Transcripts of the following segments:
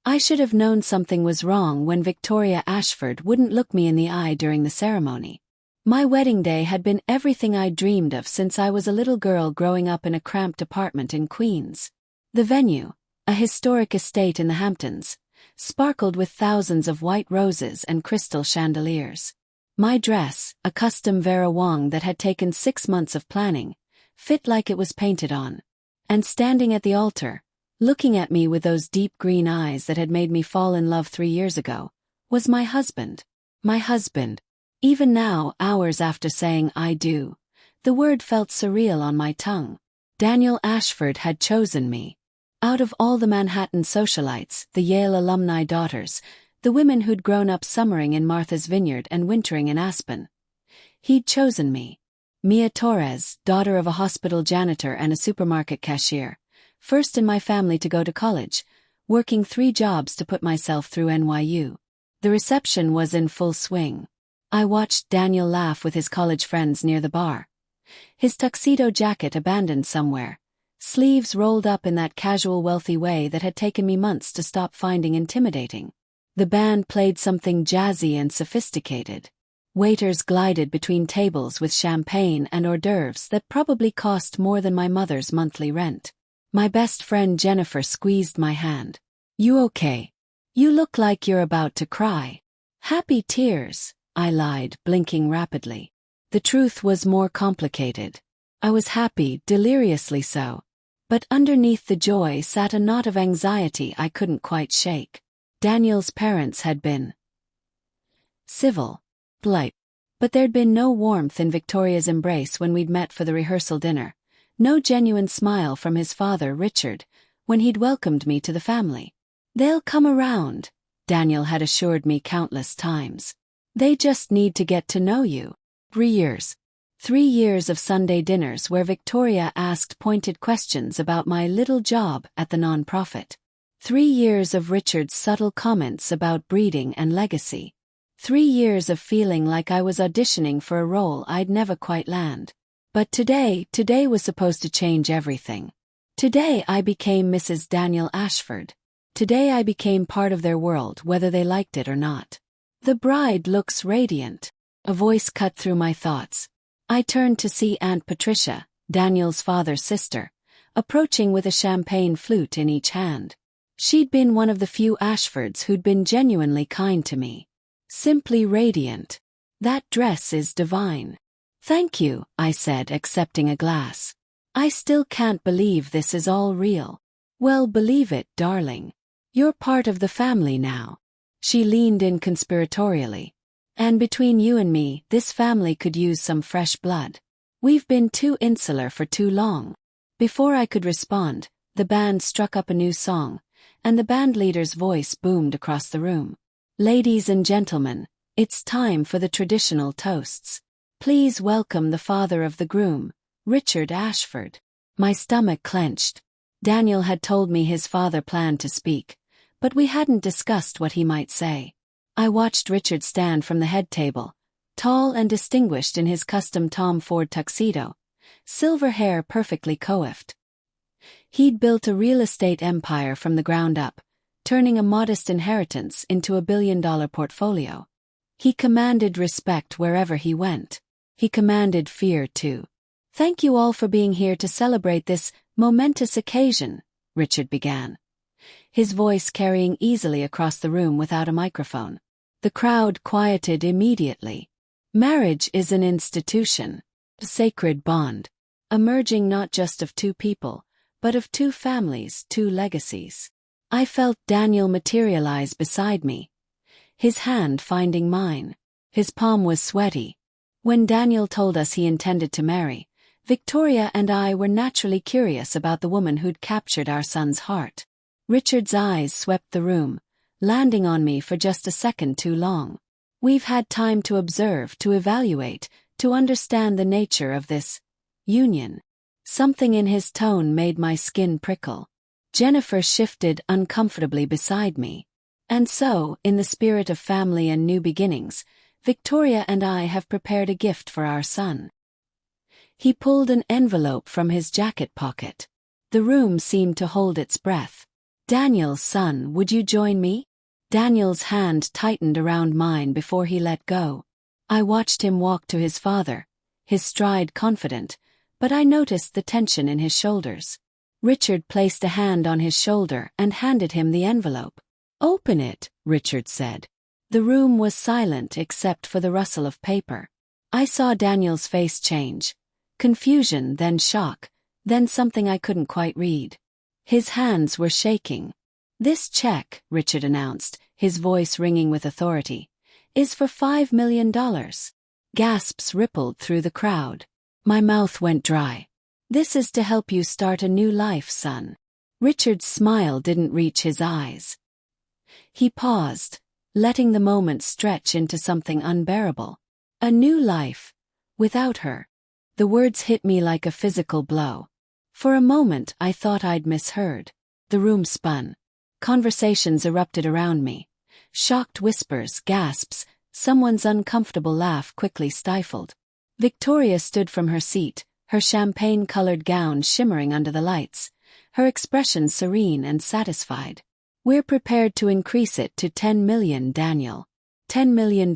I should have known something was wrong when Victoria Ashford wouldn't look me in the eye during the ceremony. My wedding day had been everything I'd dreamed of since I was a little girl growing up in a cramped apartment in Queens. The venue, a historic estate in the Hamptons, sparkled with thousands of white roses and crystal chandeliers. My dress, a custom Vera Wang that had taken 6 months of planning, fit like it was painted on. And standing at the altar, looking at me with those deep green eyes that had made me fall in love 3 years ago, was my husband. My husband. Even now, hours after saying I do, the word felt surreal on my tongue. Daniel Ashford had chosen me. Out of all the Manhattan socialites, the Yale alumni daughters, the women who'd grown up summering in Martha's Vineyard and wintering in Aspen, he'd chosen me. Mia Torres, daughter of a hospital janitor and a supermarket cashier, first in my family to go to college, working 3 jobs to put myself through NYU. The reception was in full swing. I watched Daniel laugh with his college friends near the bar. His tuxedo jacket abandoned somewhere, sleeves rolled up in that casual wealthy way that had taken me months to stop finding intimidating. The band played something jazzy and sophisticated. Waiters glided between tables with champagne and hors d'oeuvres that probably cost more than my mother's monthly rent. My best friend Jennifer squeezed my hand. "You okay? You look like you're about to cry." "Happy tears," I lied, blinking rapidly. The truth was more complicated. I was happy, deliriously so. But underneath the joy sat a knot of anxiety I couldn't quite shake. Daniel's parents had been civil, polite, but there'd been no warmth in Victoria's embrace when we'd met for the rehearsal dinner, no genuine smile from his father, Richard, when he'd welcomed me to the family. "They'll come around," Daniel had assured me countless times. "They just need to get to know you." 3 years. 3 years of Sunday dinners where Victoria asked pointed questions about my little job at the nonprofit. 3 years of Richard's subtle comments about breeding and legacy. 3 years of feeling like I was auditioning for a role I'd never quite land. But today was supposed to change everything. Today I became Mrs. Daniel Ashford. Today I became part of their world whether they liked it or not. "The bride looks radiant," a voice cut through my thoughts. I turned to see Aunt Patricia, Daniel's father's sister, approaching with a champagne flute in each hand. She'd been one of the few Ashfords who'd been genuinely kind to me. "Simply radiant. That dress is divine." "Thank you," I said, accepting a glass. "I still can't believe this is all real." "Well, believe it, darling. You're part of the family now." She leaned in conspiratorially. "And between you and me, this family could use some fresh blood. We've been too insular for too long." Before I could respond, the band struck up a new song, and the bandleader's voice boomed across the room. "Ladies and gentlemen, it's time for the traditional toasts. Please welcome the father of the groom, Richard Ashford." My stomach clenched. Daniel had told me his father planned to speak, but we hadn't discussed what he might say. I watched Richard stand from the head table, tall and distinguished in his custom Tom Ford tuxedo, silver hair perfectly coiffed. He'd built a real estate empire from the ground up, turning a modest inheritance into a billion-dollar portfolio. He commanded respect wherever he went. He commanded fear too. "Thank you all for being here to celebrate this momentous occasion," Richard began, his voice carrying easily across the room without a microphone. The crowd quieted immediately. "Marriage is an institution, a sacred bond, a merging not just of 2 people, but of 2 families, 2 legacies." I felt Daniel materialize beside me, his hand finding mine. His palm was sweaty. When Daniel told us he intended to marry, Victoria and I were naturally curious about the woman who'd captured our son's heart. Richard's eyes swept the room, landing on me for just a second too long. "We've had time to observe, to evaluate, to understand the nature of this union." Something in his tone made my skin prickle. Jennifer shifted uncomfortably beside me. "And so, in the spirit of family and new beginnings, Victoria and I have prepared a gift for our son." He pulled an envelope from his jacket pocket. The room seemed to hold its breath. Daniel, son, would you join me? Daniel's hand tightened around mine before he let go. I watched him walk to his father, his stride confident, but I noticed the tension in his shoulders. Richard placed a hand on his shoulder and handed him the envelope. Open it, Richard said. The room was silent except for the rustle of paper. I saw Daniel's face change. Confusion, then shock, then something I couldn't quite read. His hands were shaking. This check, Richard announced, his voice ringing with authority, is for $5 million. Gasps rippled through the crowd. My mouth went dry. This is to help you start a new life, son. Richard's smile didn't reach his eyes. He paused, letting the moment stretch into something unbearable. A new life. Without her. The words hit me like a physical blow. For a moment I thought I'd misheard. The room spun. Conversations erupted around me. Shocked whispers, gasps, someone's uncomfortable laugh quickly stifled. Victoria stood from her seat, her champagne-colored gown shimmering under the lights, her expression serene and satisfied. We're prepared to increase it to $10 million, Daniel. $10 million.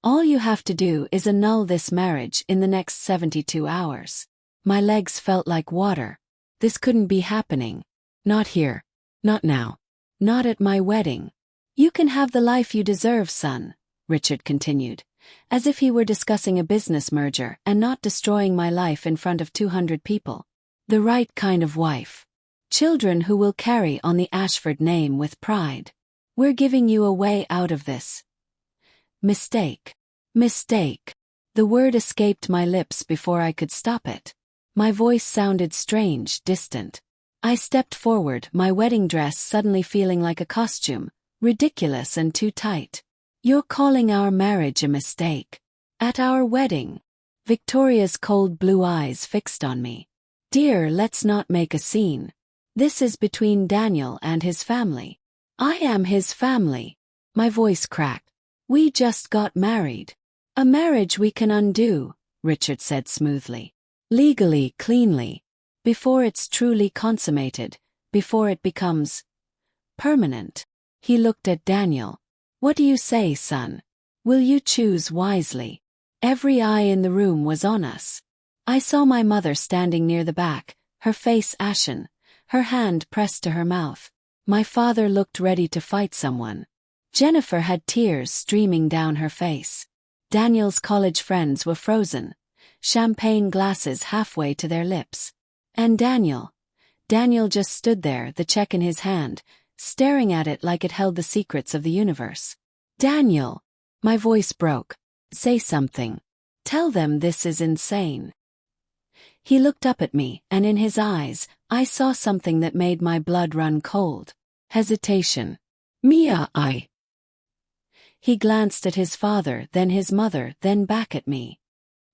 All you have to do is annul this marriage in the next 72 hours. My legs felt like water. This couldn't be happening. Not here. Not now. Not at my wedding. You can have the life you deserve, son, Richard continued, as if he were discussing a business merger and not destroying my life in front of 200 people. The right kind of wife. Children who will carry on the Ashford name with pride. We're giving you a way out of this. Mistake. Mistake. The word escaped my lips before I could stop it. My voice sounded strange, distant. I stepped forward, my wedding dress suddenly feeling like a costume, ridiculous and too tight. You're calling our marriage a mistake. At our wedding. Victoria's cold blue eyes fixed on me. Dear, let's not make a scene. This is between Daniel and his family. I am his family. My voice cracked. We just got married. A marriage we can undo, Richard said smoothly. Legally, cleanly. Before it's truly consummated, before it becomes permanent. He looked at Daniel. What do you say, son? Will you choose wisely? Every eye in the room was on us. I saw my mother standing near the back, her face ashen, her hand pressed to her mouth. My father looked ready to fight someone. Jennifer had tears streaming down her face. Daniel's college friends were frozen, champagne glasses halfway to their lips. And Daniel just stood there, the check in his hand, staring at it like it held the secrets of the universe. Daniel! My voice broke. Say something. Tell them this is insane. He looked up at me, and in his eyes, I saw something that made my blood run cold. Hesitation. Mia, He glanced at his father, then his mother, then back at me.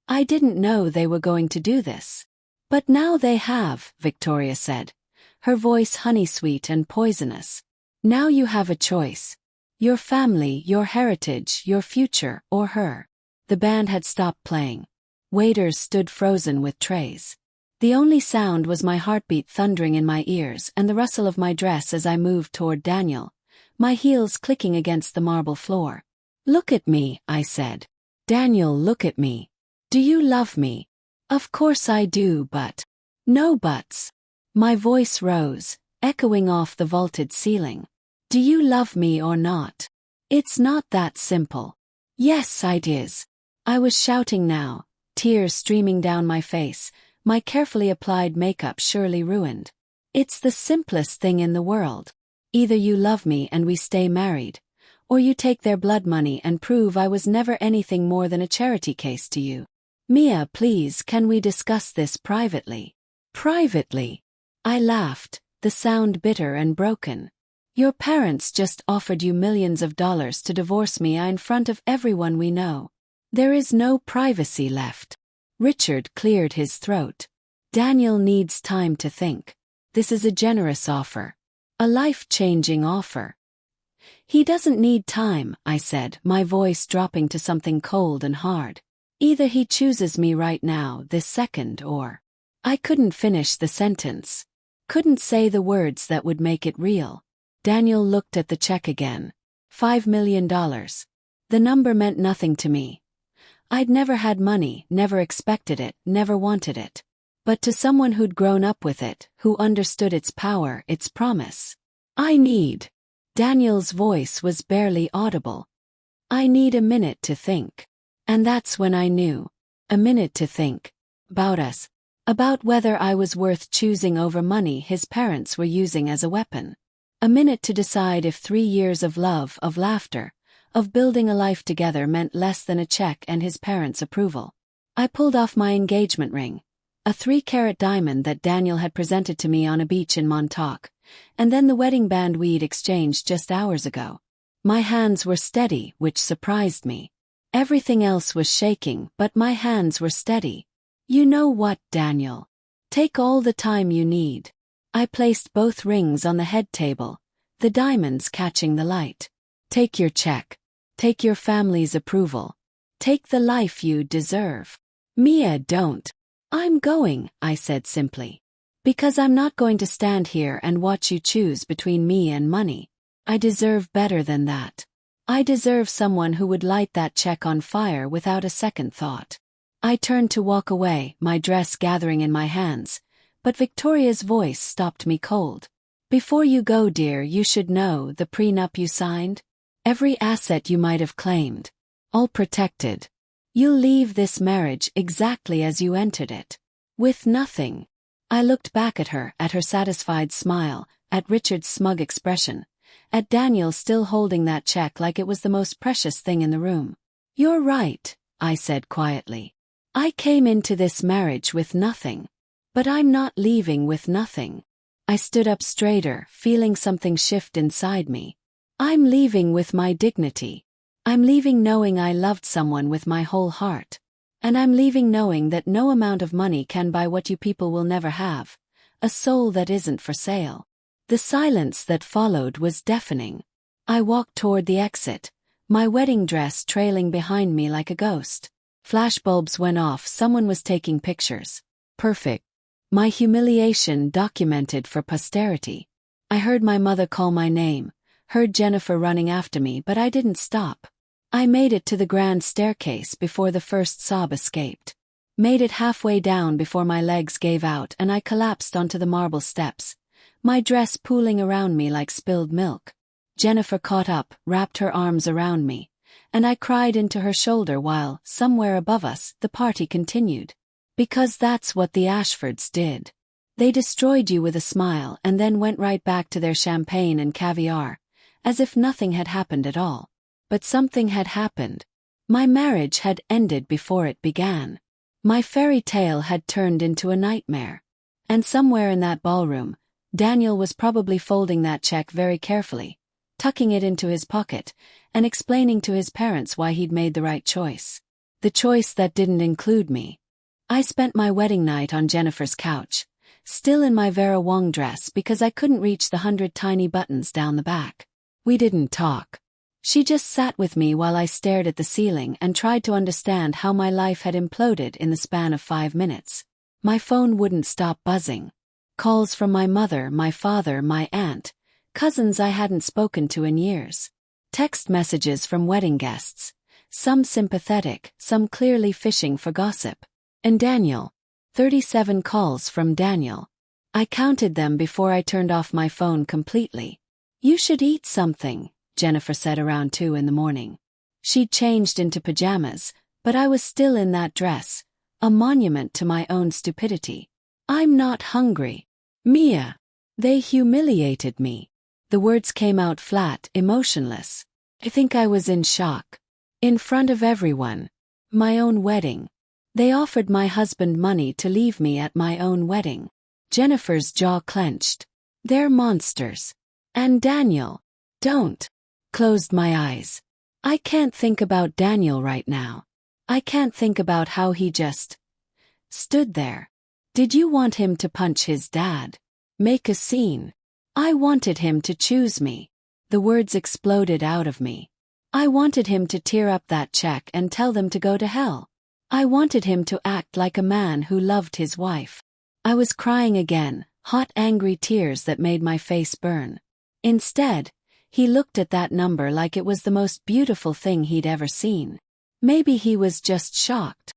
I didn't know they were going to do this. But now they have, Victoria said, her voice honey-sweet and poisonous. Now you have a choice. Your family, your heritage, your future, or her. The band had stopped playing. Waiters stood frozen with trays. The only sound was my heartbeat thundering in my ears and the rustle of my dress as I moved toward Daniel, my heels clicking against the marble floor. Look at me, I said. Daniel, look at me. Do you love me? Of course I do, but... No buts. My voice rose, echoing off the vaulted ceiling. Do you love me or not? It's not that simple. Yes, it is. I was shouting now, tears streaming down my face, my carefully applied makeup surely ruined. It's the simplest thing in the world. Either you love me and we stay married, or you take their blood money and prove I was never anything more than a charity case to you. Mia, please, can we discuss this privately? Privately? I laughed, the sound bitter and broken. Your parents just offered you millions of dollars to divorce me in front of everyone we know. There is no privacy left. Richard cleared his throat. Daniel needs time to think. This is a generous offer. A life-changing offer. He doesn't need time, I said, my voice dropping to something cold and hard. Either he chooses me right now, this second, or... I couldn't finish the sentence. couldn't say the words that would make it real. Daniel looked at the check again. $5 million. The number meant nothing to me. I'd never had money, never expected it, never wanted it. But to someone who'd grown up with it, who understood its power, its promise. I need. Daniel's voice was barely audible. I need a minute to think. And that's when I knew. A minute to think. About us. About whether I was worth choosing over money his parents were using as a weapon. A minute to decide if 3 years of love, of laughter, of building a life together meant less than a check and his parents' approval. I pulled off my engagement ring. A 3-carat diamond that Daniel had presented to me on a beach in Montauk, and then the wedding band we'd exchanged just hours ago. My hands were steady, which surprised me. Everything else was shaking, but my hands were steady. You know what, Daniel? Take all the time you need. I placed both rings on the head table, the diamonds catching the light. Take your check. Take your family's approval. Take the life you deserve. Mia, don't. I'm going, I said simply. Because I'm not going to stand here and watch you choose between me and money. I deserve better than that. I deserve someone who would light that check on fire without a second thought. I turned to walk away, my dress gathering in my hands, but Victoria's voice stopped me cold. Before you go, dear, you should know the prenup you signed. Every asset you might have claimed. All protected. You'll leave this marriage exactly as you entered it. With nothing. I looked back at her satisfied smile, at Richard's smug expression, at Daniel still holding that check like it was the most precious thing in the room. You're right, I said quietly. I came into this marriage with nothing. But I'm not leaving with nothing. I stood up straighter, feeling something shift inside me. I'm leaving with my dignity. I'm leaving knowing I loved someone with my whole heart. And I'm leaving knowing that no amount of money can buy what you people will never have, a soul that isn't for sale. The silence that followed was deafening. I walked toward the exit, my wedding dress trailing behind me like a ghost. Flashbulbs went off, someone was taking pictures. Perfect. My humiliation documented for posterity. I heard my mother call my name, heard Jennifer running after me, but I didn't stop. I made it to the grand staircase before the first sob escaped. Made it halfway down before my legs gave out and I collapsed onto the marble steps, my dress pooling around me like spilled milk. Jennifer caught up, wrapped her arms around me, and I cried into her shoulder while, somewhere above us, the party continued. Because that's what the Ashfords did. They destroyed you with a smile and then went right back to their champagne and caviar, as if nothing had happened at all. But something had happened. My marriage had ended before it began. My fairy tale had turned into a nightmare. And somewhere in that ballroom, Daniel was probably folding that check very carefully, tucking it into his pocket, and explaining to his parents why he'd made the right choice. The choice that didn't include me. I spent my wedding night on Jennifer's couch, still in my Vera Wang dress because I couldn't reach the 100 tiny buttons down the back. We didn't talk. She just sat with me while I stared at the ceiling and tried to understand how my life had imploded in the span of 5 minutes. My phone wouldn't stop buzzing. Calls from my mother, my father, my aunt, cousins I hadn't spoken to in years. Text messages from wedding guests, some sympathetic, some clearly fishing for gossip. And Daniel. 37 calls from Daniel. I counted them before I turned off my phone completely. You should eat something, Jennifer said around 2 in the morning. She'd changed into pajamas, but I was still in that dress, a monument to my own stupidity. I'm not hungry. Mia. They humiliated me. The words came out flat, emotionless. I think I was in shock. In front of everyone. My own wedding. They offered my husband money to leave me at my own wedding. Jennifer's jaw clenched. They're monsters. And Daniel. Don't. Closed my eyes. I can't think about Daniel right now. I can't think about how he just stood there. Did you want him to punch his dad? Make a scene? I wanted him to choose me. The words exploded out of me. I wanted him to tear up that check and tell them to go to hell. I wanted him to act like a man who loved his wife. I was crying again, hot angry tears that made my face burn. Instead, he looked at that number like it was the most beautiful thing he'd ever seen. Maybe he was just shocked.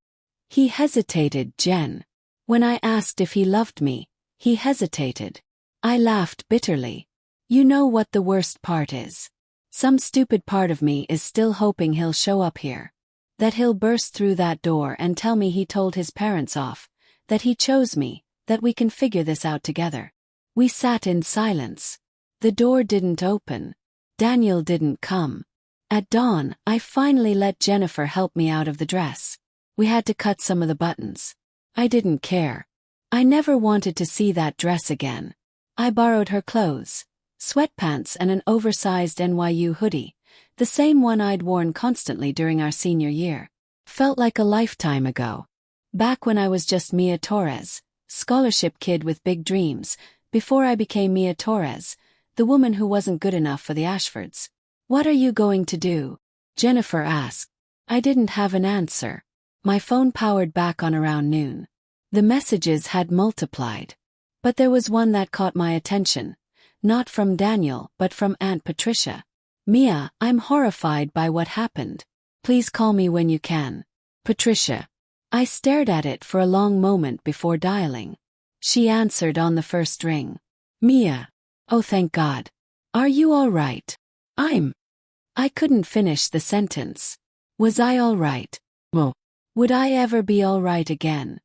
He hesitated, Jen. When I asked if he loved me, he hesitated. I laughed bitterly. You know what the worst part is? Some stupid part of me is still hoping he'll show up here. That he'll burst through that door and tell me he told his parents off, that he chose me, that we can figure this out together. We sat in silence. The door didn't open. Daniel didn't come. At dawn, I finally let Jennifer help me out of the dress. We had to cut some of the buttons. I didn't care. I never wanted to see that dress again. I borrowed her clothes, sweatpants and an oversized NYU hoodie, the same one I'd worn constantly during our senior year. Felt like a lifetime ago. Back when I was just Mia Torres, scholarship kid with big dreams, before I became Mia Torres, the woman who wasn't good enough for the Ashfords. What are you going to do? Jennifer asked. I didn't have an answer. My phone powered back on around noon. The messages had multiplied. But there was one that caught my attention. Not from Daniel, but from Aunt Patricia. Mia, I'm horrified by what happened. Please call me when you can. Patricia. I stared at it for a long moment before dialing. She answered on the first ring. Mia. Oh, thank God. Are you all right? I couldn't finish the sentence. Was I all right? Well, would I ever be all right again?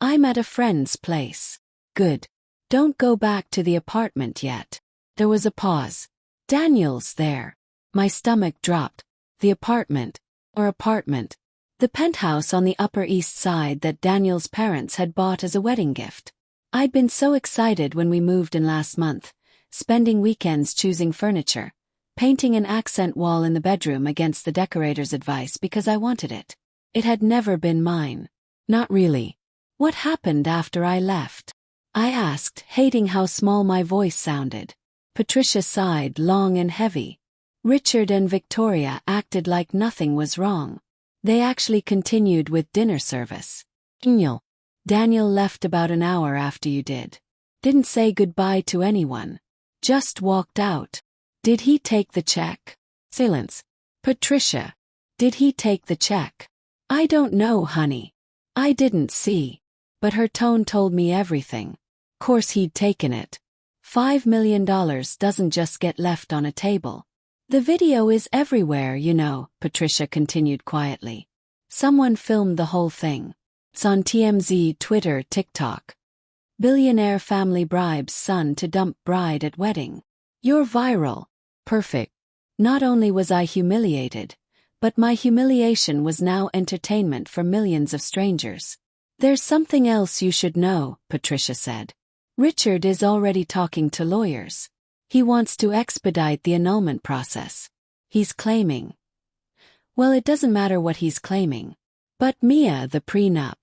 I'm at a friend's place. Good. Don't go back to the apartment yet. There was a pause. Daniel's there. My stomach dropped. The apartment. The penthouse on the Upper East Side that Daniel's parents had bought as a wedding gift. I'd been so excited when we moved in last month, spending weekends choosing furniture, painting an accent wall in the bedroom against the decorator's advice because I wanted it. It had never been mine. Not really. What happened after I left? I asked, hating how small my voice sounded. Patricia sighed long and heavy. Richard and Victoria acted like nothing was wrong. They actually continued with dinner service. Daniel left about an hour after you did. Didn't say goodbye to anyone. Just walked out. Did he take the check? Silence. Patricia. Did he take the check? I don't know, honey. I didn't see. But her tone told me everything. Course he'd taken it. $5 million doesn't just get left on a table. The video is everywhere, you know, Patricia continued quietly. Someone filmed the whole thing. It's on TMZ, Twitter, TikTok. Billionaire family bribes son to dump bride at wedding. You're viral. Perfect. Not only was I humiliated, but my humiliation was now entertainment for millions of strangers. There's something else you should know, Patricia said. Richard is already talking to lawyers. He wants to expedite the annulment process. He's claiming. Well, it doesn't matter what he's claiming. But Mia, the prenup.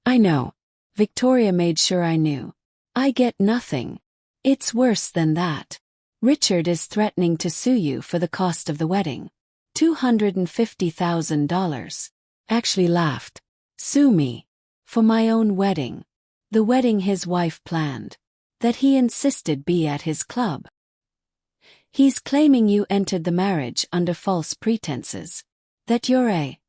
I know. Victoria made sure I knew. I get nothing. It's worse than that. Richard is threatening to sue you for the cost of the wedding. $250,000. Actually laughed. Sue me. For my own wedding. The wedding his wife planned. That he insisted be at his club. He's claiming you entered the marriage under false pretenses. That you're a...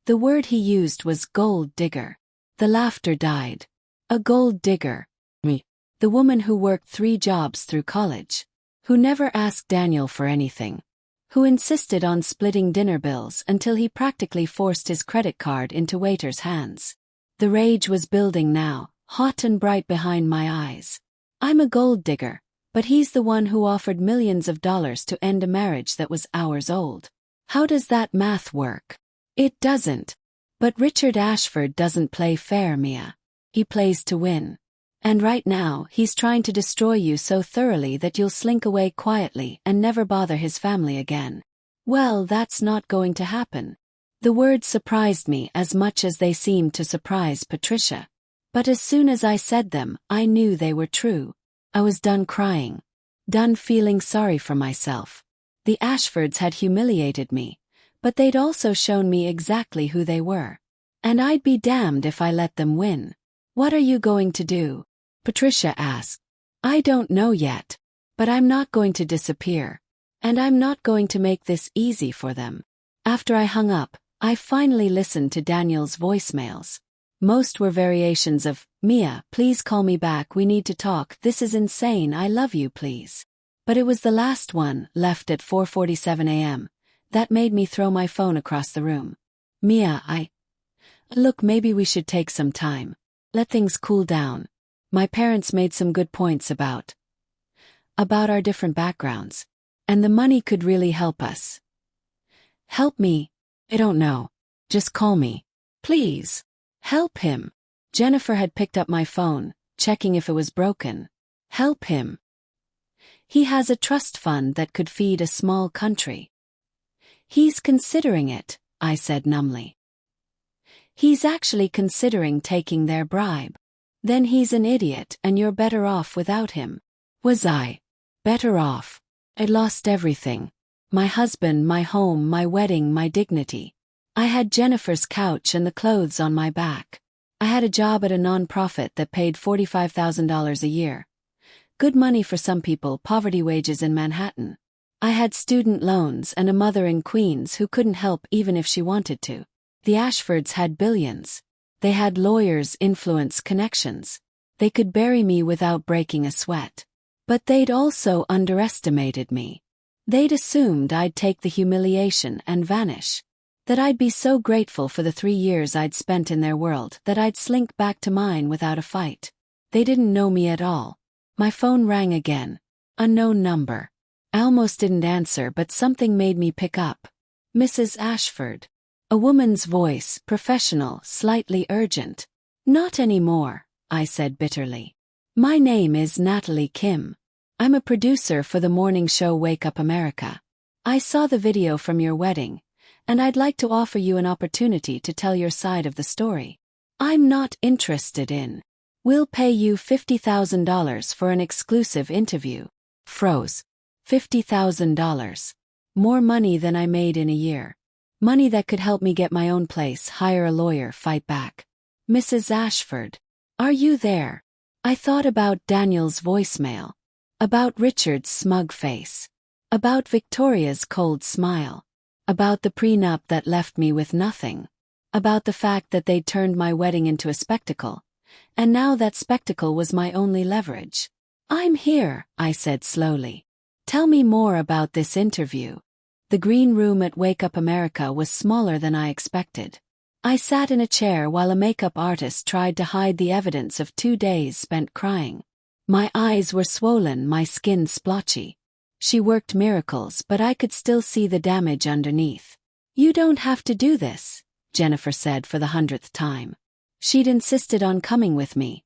The word he used was gold digger. The laughter died. A gold digger. Me. The woman who worked 3 jobs through college. Who never asked Daniel for anything. Who insisted on splitting dinner bills until he practically forced his credit card into waiters' hands. The rage was building now, hot and bright behind my eyes. I'm a gold digger, but he's the one who offered millions of dollars to end a marriage that was hours old. How does that math work? It doesn't. But Richard Ashford doesn't play fair, Mia. He plays to win. And right now, he's trying to destroy you so thoroughly that you'll slink away quietly and never bother his family again. Well, that's not going to happen. The words surprised me as much as they seemed to surprise Patricia. But as soon as I said them, I knew they were true. I was done crying. Done feeling sorry for myself. The Ashfords had humiliated me, but they'd also shown me exactly who they were. And I'd be damned if I let them win. What are you going to do? Patricia asked. I don't know yet. But I'm not going to disappear. And I'm not going to make this easy for them. After I hung up, I finally listened to Daniel's voicemails. Most were variations of, Mia, please call me back, we need to talk, this is insane, I love you please. But it was the last one, left at 4:47 a.m., that made me throw my phone across the room. Mia, Look, maybe we should take some time. Let things cool down. My parents made some good points about our different backgrounds. And the money could really help us. Help me? I don't know. Just call me. Please. Help him. Jennifer had picked up my phone, checking if it was broken. Help him. He has a trust fund that could feed a small country. He's considering it, I said numbly. He's actually considering taking their bribe. Then he's an idiot and you're better off without him. Was I better off? I'd lost everything. My husband, my home, my wedding, my dignity. I had Jennifer's couch and the clothes on my back. I had a job at a non-profit that paid $45,000 a year. Good money for some people, poverty wages in Manhattan. I had student loans and a mother in Queens who couldn't help even if she wanted to. The Ashfords had billions. They had lawyers, influence, connections. They could bury me without breaking a sweat. But they'd also underestimated me. They'd assumed I'd take the humiliation and vanish. That I'd be so grateful for the 3 years I'd spent in their world that I'd slink back to mine without a fight. They didn't know me at all. My phone rang again. Unknown number. I almost didn't answer, but something made me pick up. Mrs. Ashford. A woman's voice, professional, slightly urgent. Not anymore, I said bitterly. My name is Natalie Kim. I'm a producer for the morning show Wake Up America. I saw the video from your wedding, and I'd like to offer you an opportunity to tell your side of the story. I'm not interested in. We'll pay you $50,000 for an exclusive interview. Froze. $50,000. More money than I made in a year. Money that could help me get my own place, hire a lawyer, fight back. Mrs. Ashford. Are you there? I thought about Daniel's voicemail. About Richard's smug face. About Victoria's cold smile. About the prenup that left me with nothing. About the fact that they'd turned my wedding into a spectacle. And now that spectacle was my only leverage. I'm here, I said slowly. Tell me more about this interview. The green room at Wake Up America was smaller than I expected. I sat in a chair while a makeup artist tried to hide the evidence of 2 days spent crying. My eyes were swollen, my skin splotchy. She worked miracles, but I could still see the damage underneath. You don't have to do this, Jennifer said for the 100th time. She'd insisted on coming with me,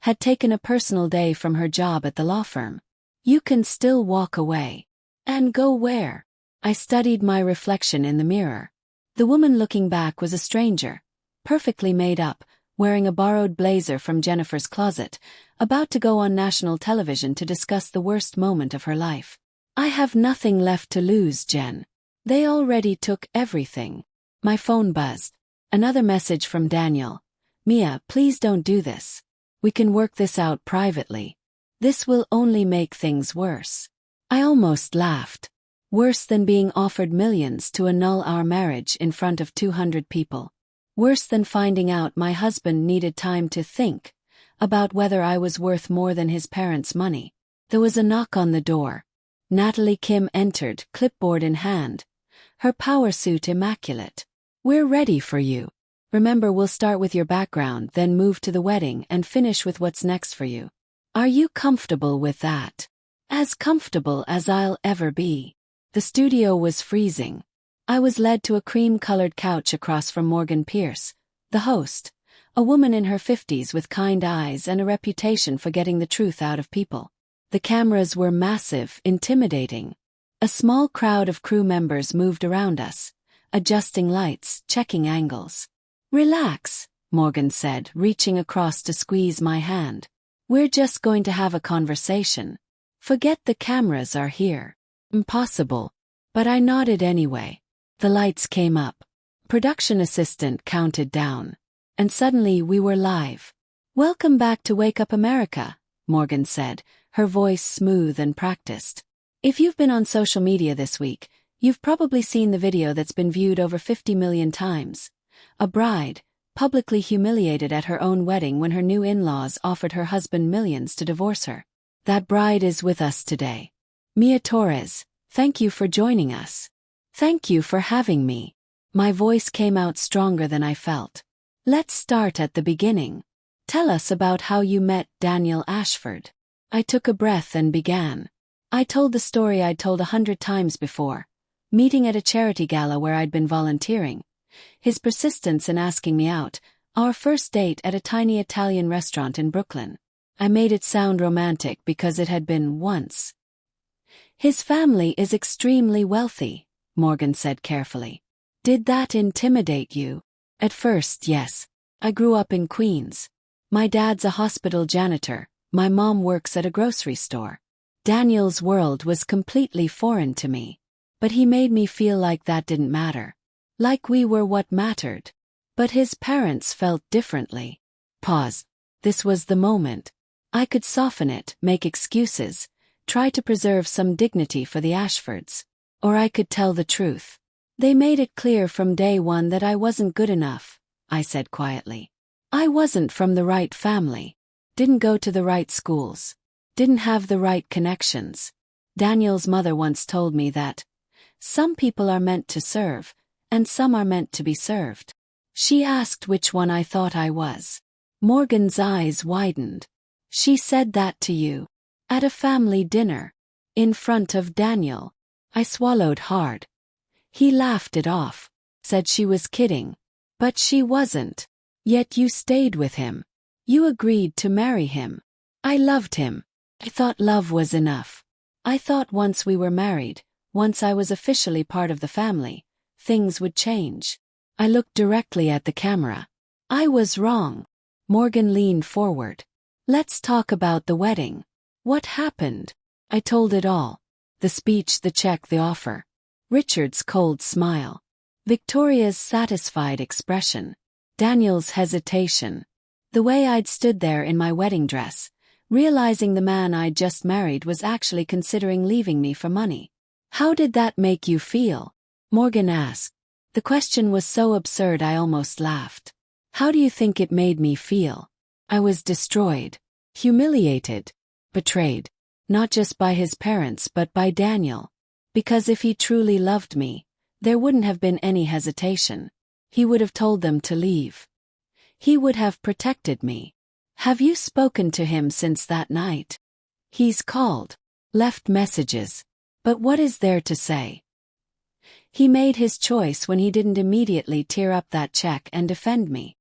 had taken a personal day from her job at the law firm. You can still walk away. And go where? I studied my reflection in the mirror. The woman looking back was a stranger, perfectly made up, wearing a borrowed blazer from Jennifer's closet, about to go on national television to discuss the worst moment of her life. I have nothing left to lose, Jen. They already took everything. My phone buzzed. Another message from Daniel. Mia, please don't do this. We can work this out privately. This will only make things worse. I almost laughed. Worse than being offered millions to annul our marriage in front of 200 people. Worse than finding out my husband needed time to think about whether I was worth more than his parents' money. There was a knock on the door. Natalie Kim entered, clipboard in hand. Her power suit immaculate. We're ready for you. Remember, we'll start with your background, then move to the wedding and finish with what's next for you. Are you comfortable with that? As comfortable as I'll ever be. The studio was freezing. I was led to a cream-colored couch across from Morgan Pierce, the host, a woman in her 50s with kind eyes and a reputation for getting the truth out of people. The cameras were massive, intimidating. A small crowd of crew members moved around us, adjusting lights, checking angles. Relax, Morgan said, reaching across to squeeze my hand. We're just going to have a conversation. Forget the cameras are here. Impossible. But I nodded anyway. The lights came up. Production assistant counted down. And suddenly we were live. Welcome back to Wake Up America, Morgan said, her voice smooth and practiced. If you've been on social media this week, you've probably seen the video that's been viewed over 50 million times. A bride, publicly humiliated at her own wedding when her new in-laws offered her husband millions to divorce her. That bride is with us today. Mia Torres, thank you for joining us. Thank you for having me. My voice came out stronger than I felt. Let's start at the beginning. Tell us about how you met Daniel Ashford. I took a breath and began. I told the story I'd told 100 times before. Meeting at a charity gala where I'd been volunteering. His persistence in asking me out. Our first date at a tiny Italian restaurant in Brooklyn. I made it sound romantic because it had been once. His family is extremely wealthy, Morgan said carefully. Did that intimidate you? At first, yes. I grew up in Queens. My dad's a hospital janitor, my mom works at a grocery store. Daniel's world was completely foreign to me. But he made me feel like that didn't matter. Like we were what mattered. But his parents felt differently. Pause. This was the moment. I could soften it, make excuses, try to preserve some dignity for the Ashfords. Or I could tell the truth. They made it clear from day one that I wasn't good enough, I said quietly. I wasn't from the right family. Didn't go to the right schools. Didn't have the right connections. Daniel's mother once told me that some people are meant to serve, and some are meant to be served. She asked which one I thought I was. Morgan's eyes widened. She said that to you. At a family dinner. In front of Daniel. I swallowed hard. He laughed it off. Said she was kidding. But she wasn't. Yet you stayed with him. You agreed to marry him. I loved him. I thought love was enough. I thought once we were married, once I was officially part of the family, things would change. I looked directly at the camera. I was wrong. Morgan leaned forward. Let's talk about the wedding. What happened? I told it all. The speech, the check, the offer. Richard's cold smile. Victoria's satisfied expression. Daniel's hesitation. The way I'd stood there in my wedding dress, realizing the man I'd just married was actually considering leaving me for money. How did that make you feel? Morgan asked. The question was so absurd I almost laughed. How do you think it made me feel? I was destroyed. Humiliated. Betrayed. Not just by his parents but by Daniel. Because if he truly loved me, there wouldn't have been any hesitation. He would have told them to leave. He would have protected me. Have you spoken to him since that night? He's called. Left messages. But what is there to say? He made his choice when he didn't immediately tear up that check and defend me.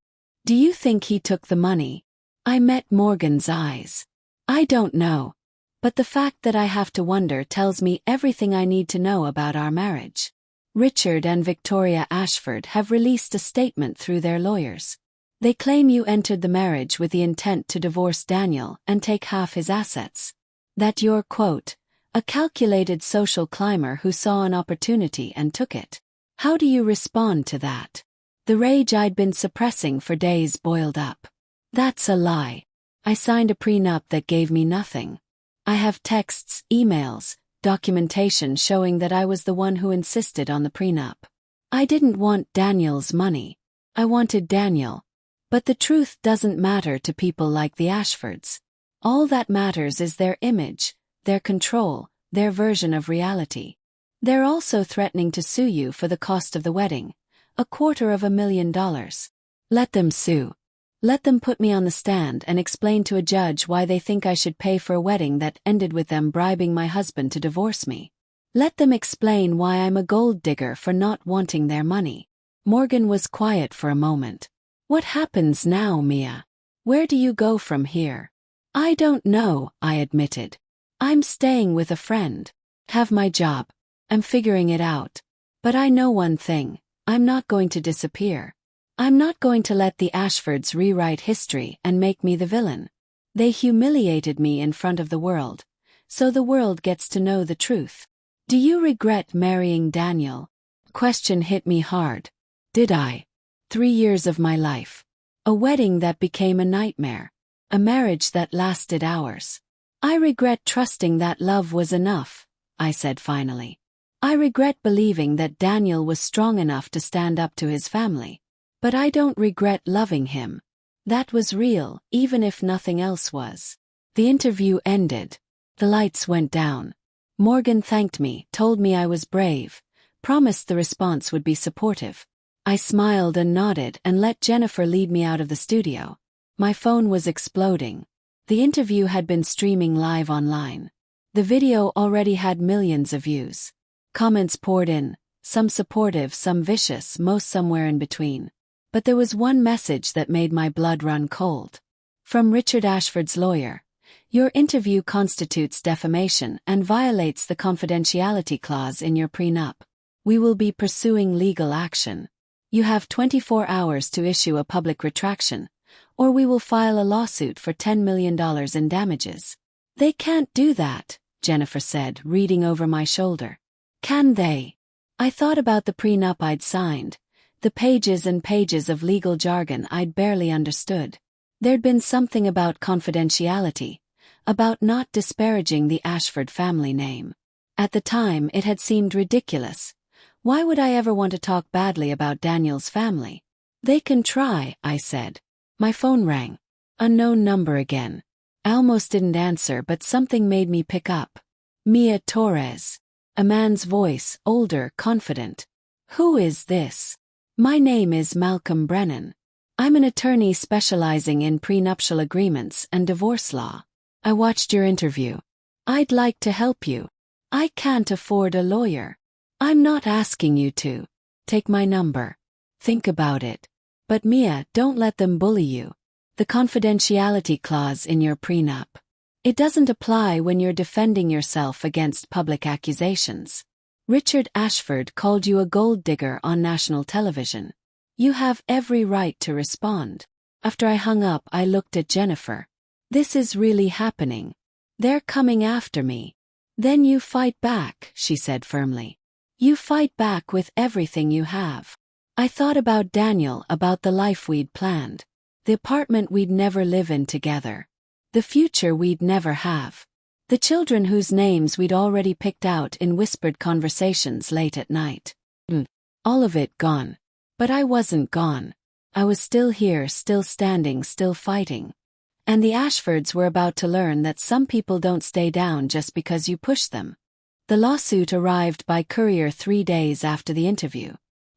Do you think he took the money? I met Morgan's eyes. I don't know. But the fact that I have to wonder tells me everything I need to know about our marriage. Richard and Victoria Ashford have released a statement through their lawyers. They claim you entered the marriage with the intent to divorce Daniel and take half his assets. That you're, quote, a calculated social climber who saw an opportunity and took it. How do you respond to that? The rage I'd been suppressing for days boiled up. That's a lie. I signed a prenup that gave me nothing. I have texts, emails, documentation showing that I was the one who insisted on the prenup. I didn't want Daniel's money. I wanted Daniel. But the truth doesn't matter to people like the Ashfords. All that matters is their image, their control, their version of reality. They're also threatening to sue you for the cost of the wedding, $250,000. Let them sue. Let them put me on the stand and explain to a judge why they think I should pay for a wedding that ended with them bribing my husband to divorce me. Let them explain why I'm a gold digger for not wanting their money. Morgan was quiet for a moment. What happens now, Mia? Where do you go from here? I don't know, I admitted. I'm staying with a friend. Have my job. I'm figuring it out. But I know one thing. I'm not going to disappear. I'm not going to let the Ashfords rewrite history and make me the villain. They humiliated me in front of the world, so the world gets to know the truth. Do you regret marrying Daniel? Question hit me hard. Did I? 3 years of my life. A wedding that became a nightmare. A marriage that lasted hours. I regret trusting that love was enough, I said finally. I regret believing that Daniel was strong enough to stand up to his family. But I don't regret loving him. That was real, even if nothing else was. The interview ended. The lights went down. Morgan thanked me, told me I was brave, promised the response would be supportive. I smiled and nodded and let Jennifer lead me out of the studio. My phone was exploding. The interview had been streaming live online. The video already had millions of views. Comments poured in, some supportive, some vicious, most somewhere in between. But there was one message that made my blood run cold. From Richard Ashford's lawyer. Your interview constitutes defamation and violates the confidentiality clause in your prenup. We will be pursuing legal action. You have 24 hours to issue a public retraction, or we will file a lawsuit for $10 million in damages. They can't do that, Jennifer said, reading over my shoulder. Can they? I thought about the prenup I'd signed, the pages and pages of legal jargon I'd barely understood. There'd been something about confidentiality, about not disparaging the Ashford family name. At the time, it had seemed ridiculous. Why would I ever want to talk badly about Daniel's family? They can try, I said. My phone rang. Unknown number again. I almost didn't answer, but something made me pick up. Mia Torres. A man's voice, older, confident. Who is this? My name is Malcolm Brennan. I'm an attorney specializing in prenuptial agreements and divorce law. I watched your interview. I'd like to help you. I can't afford a lawyer. I'm not asking you to. Take my number. Think about it. But Mia, don't let them bully you. The confidentiality clause in your prenup. It doesn't apply when you're defending yourself against public accusations. Richard Ashford called you a gold digger on national television. You have every right to respond. After I hung up, I looked at Jennifer. This is really happening. They're coming after me. Then you fight back, she said firmly. You fight back with everything you have. I thought about Daniel, about the life we'd planned. The apartment we'd never live in together. The future we'd never have. The children whose names we'd already picked out in whispered conversations late at night. All of it gone. But I wasn't gone. I was still here, still standing, still fighting. And the Ashfords were about to learn that some people don't stay down just because you push them. The lawsuit arrived by courier 3 days after the interview.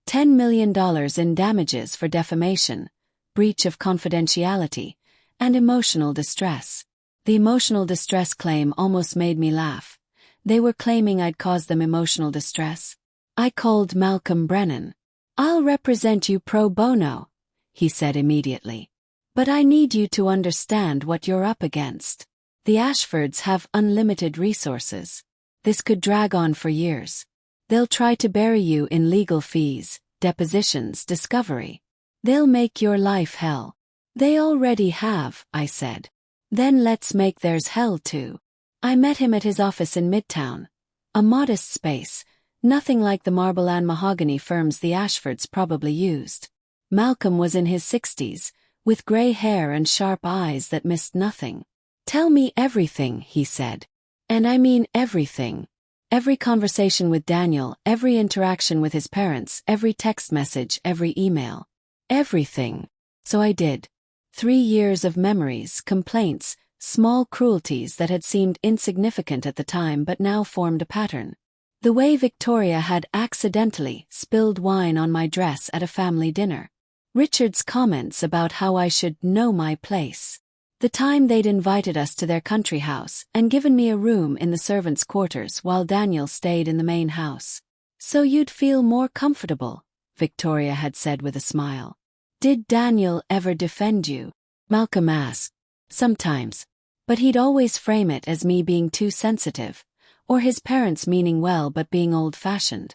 $10 million in damages for defamation, breach of confidentiality, and emotional distress. The emotional distress claim almost made me laugh. They were claiming I'd caused them emotional distress. I called Malcolm Brennan. I'll represent you pro bono, he said immediately. But I need you to understand what you're up against. The Ashfords have unlimited resources. This could drag on for years. They'll try to bury you in legal fees, depositions, discovery. They'll make your life hell. They already have, I said. Then let's make theirs hell too. I met him at his office in Midtown. A modest space, nothing like the marble and mahogany firms the Ashfords probably used. Malcolm was in his 60s, with gray hair and sharp eyes that missed nothing. Tell me everything, he said. And I mean everything. Every conversation with Daniel, every interaction with his parents, every text message, every email. Everything. So I did. 3 years of memories, complaints, small cruelties that had seemed insignificant at the time but now formed a pattern. The way Victoria had accidentally spilled wine on my dress at a family dinner. Richard's comments about how I should know my place. The time they'd invited us to their country house and given me a room in the servants' quarters while Daniel stayed in the main house. So you'd feel more comfortable, Victoria had said with a smile. Did Daniel ever defend you? Malcolm asked. Sometimes. But he'd always frame it as me being too sensitive, or his parents meaning well but being old-fashioned.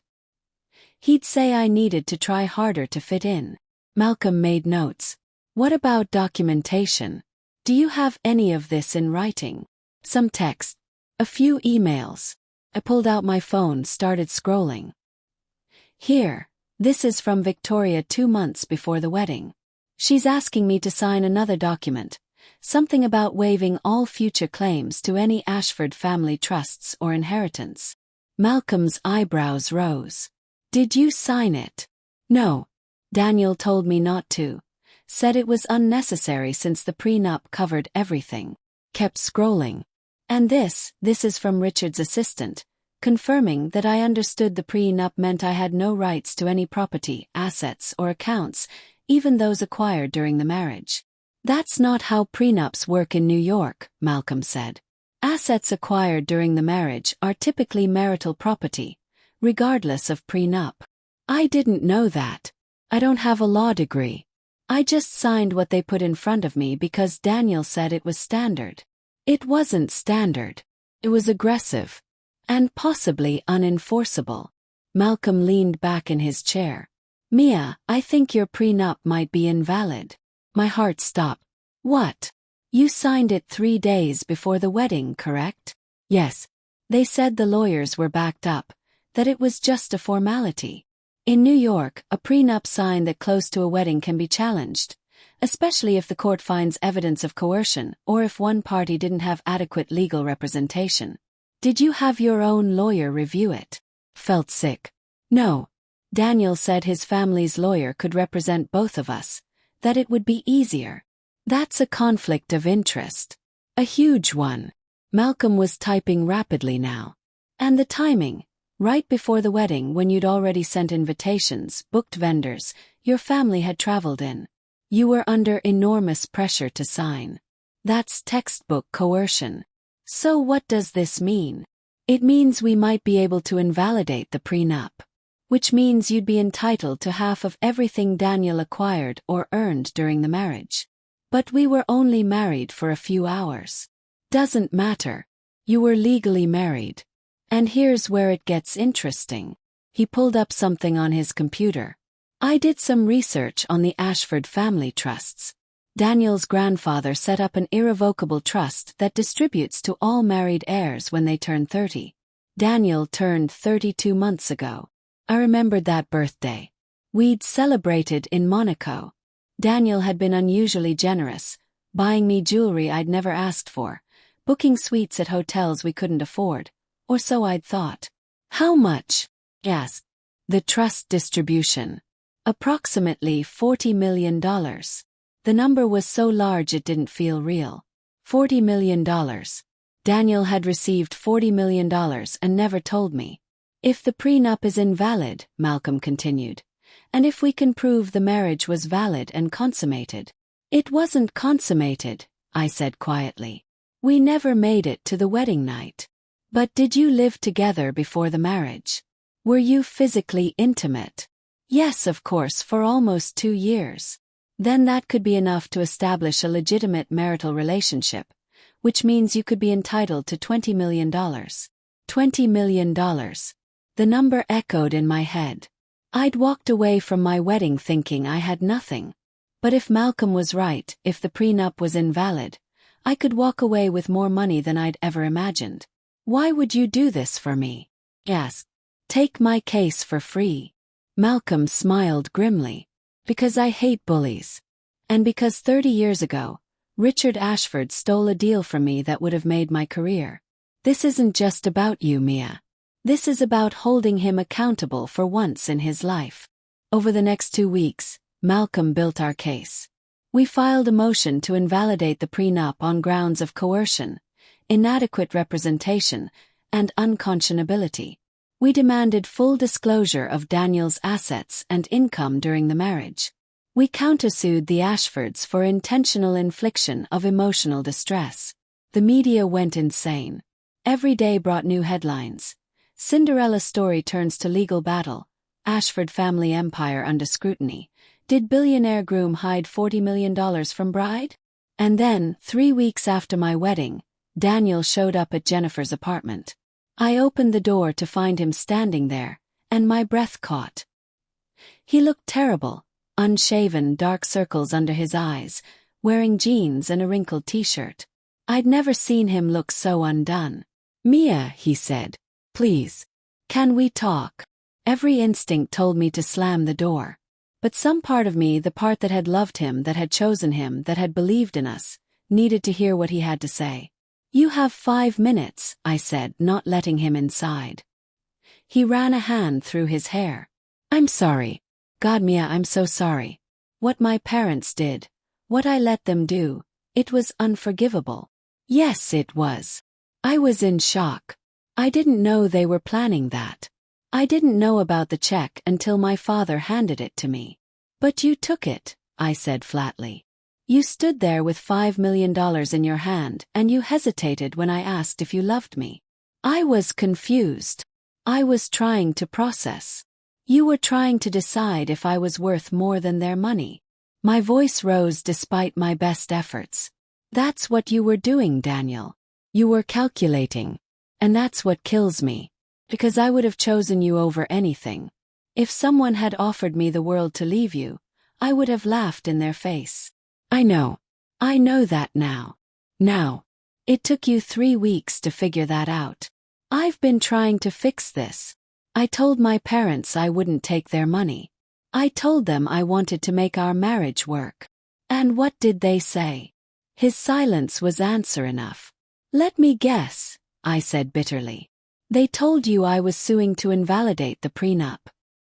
He'd say I needed to try harder to fit in. Malcolm made notes. What about documentation? Do you have any of this in writing? Some text. A few emails. I pulled out my phone, started scrolling. Here. This is from Victoria 2 months before the wedding. She's asking me to sign another document, something about waiving all future claims to any Ashford family trusts or inheritance. Malcolm's eyebrows rose. Did you sign it? No. Daniel told me not to. Said it was unnecessary since the prenup covered everything. Kept scrolling. And this is from Richard's assistant, confirming that I understood the prenup meant I had no rights to any property, assets, or accounts, even those acquired during the marriage. That's not how prenups work in New York, Malcolm said. Assets acquired during the marriage are typically marital property, regardless of prenup. I didn't know that. I don't have a law degree. I just signed what they put in front of me because Daniel said it was standard. It wasn't standard. It was aggressive. And possibly unenforceable. Malcolm leaned back in his chair. Mia, I think your prenup might be invalid. My heart stopped. What? You signed it 3 days before the wedding, correct? Yes. They said the lawyers were backed up, that it was just a formality. In New York, a prenup signed that close to a wedding can be challenged, especially if the court finds evidence of coercion or if one party didn't have adequate legal representation. Did you have your own lawyer review it? Felt sick. No. Daniel said his family's lawyer could represent both of us, that it would be easier. That's a conflict of interest. A huge one. Malcolm was typing rapidly now. And the timing, right before the wedding when you'd already sent invitations, booked vendors, your family had traveled in. You were under enormous pressure to sign. That's textbook coercion. So what does this mean? It means we might be able to invalidate the prenup. Which means you'd be entitled to half of everything Daniel acquired or earned during the marriage. But we were only married for a few hours. Doesn't matter. You were legally married. And here's where it gets interesting. He pulled up something on his computer. I did some research on the Ashford family trusts. Daniel's grandfather set up an irrevocable trust that distributes to all married heirs when they turn 30. Daniel turned 32 months ago. I remembered that birthday. We'd celebrated in Monaco. Daniel had been unusually generous, buying me jewelry I'd never asked for, booking suites at hotels we couldn't afford, or so I'd thought. How much? Asked. The trust distribution. Approximately $40 million. The number was so large it didn't feel real. $40 million. Daniel had received $40 million and never told me. If the prenup is invalid, Malcolm continued, and if we can prove the marriage was valid and consummated. It wasn't consummated, I said quietly. We never made it to the wedding night. But did you live together before the marriage? Were you physically intimate? Yes, of course, for almost 2 years. Then that could be enough to establish a legitimate marital relationship, which means you could be entitled to $20 million. $20 million. The number echoed in my head. I'd walked away from my wedding thinking I had nothing. But if Malcolm was right, if the prenup was invalid, I could walk away with more money than I'd ever imagined. Why would you do this for me? Asked. Take my case for free. Malcolm smiled grimly. Because I hate bullies. And because 30 years ago, Richard Ashford stole a deal from me that would have made my career. This isn't just about you, Mia. This is about holding him accountable for once in his life. Over the next 2 weeks, Malcolm built our case. We filed a motion to invalidate the prenup on grounds of coercion, inadequate representation, and unconscionability. We demanded full disclosure of Daniel's assets and income during the marriage. We countersued the Ashfords for intentional infliction of emotional distress. The media went insane. Every day brought new headlines. Cinderella story turns to legal battle. Ashford family empire under scrutiny. Did billionaire groom hide $40 million from bride? And then, 3 weeks after my wedding, Daniel showed up at Jennifer's apartment. I opened the door to find him standing there, and my breath caught. He looked terrible, unshaven, dark circles under his eyes, wearing jeans and a wrinkled t-shirt. I'd never seen him look so undone. Mia, he said, please. Can we talk? Every instinct told me to slam the door. But some part of me, the part that had loved him, that had chosen him, that had believed in us, needed to hear what he had to say. You have 5 minutes, I said, not letting him inside. He ran a hand through his hair. I'm sorry. God, Mia, I'm so sorry. What my parents did, what I let them do, it was unforgivable. Yes, it was. I was in shock. I didn't know they were planning that. I didn't know about the check until my father handed it to me. But you took it, I said flatly. You stood there with $5 million in your hand and you hesitated when I asked if you loved me. I was confused. I was trying to process. You were trying to decide if I was worth more than their money. My voice rose despite my best efforts. That's what you were doing, Daniel. You were calculating. And that's what kills me. Because I would have chosen you over anything. If someone had offered me the world to leave you, I would have laughed in their face. I know. I know that now. Now. It took you 3 weeks to figure that out. I've been trying to fix this. I told my parents I wouldn't take their money. I told them I wanted to make our marriage work. And what did they say? His silence was answer enough. Let me guess, I said bitterly. They told you I was suing to invalidate the prenup.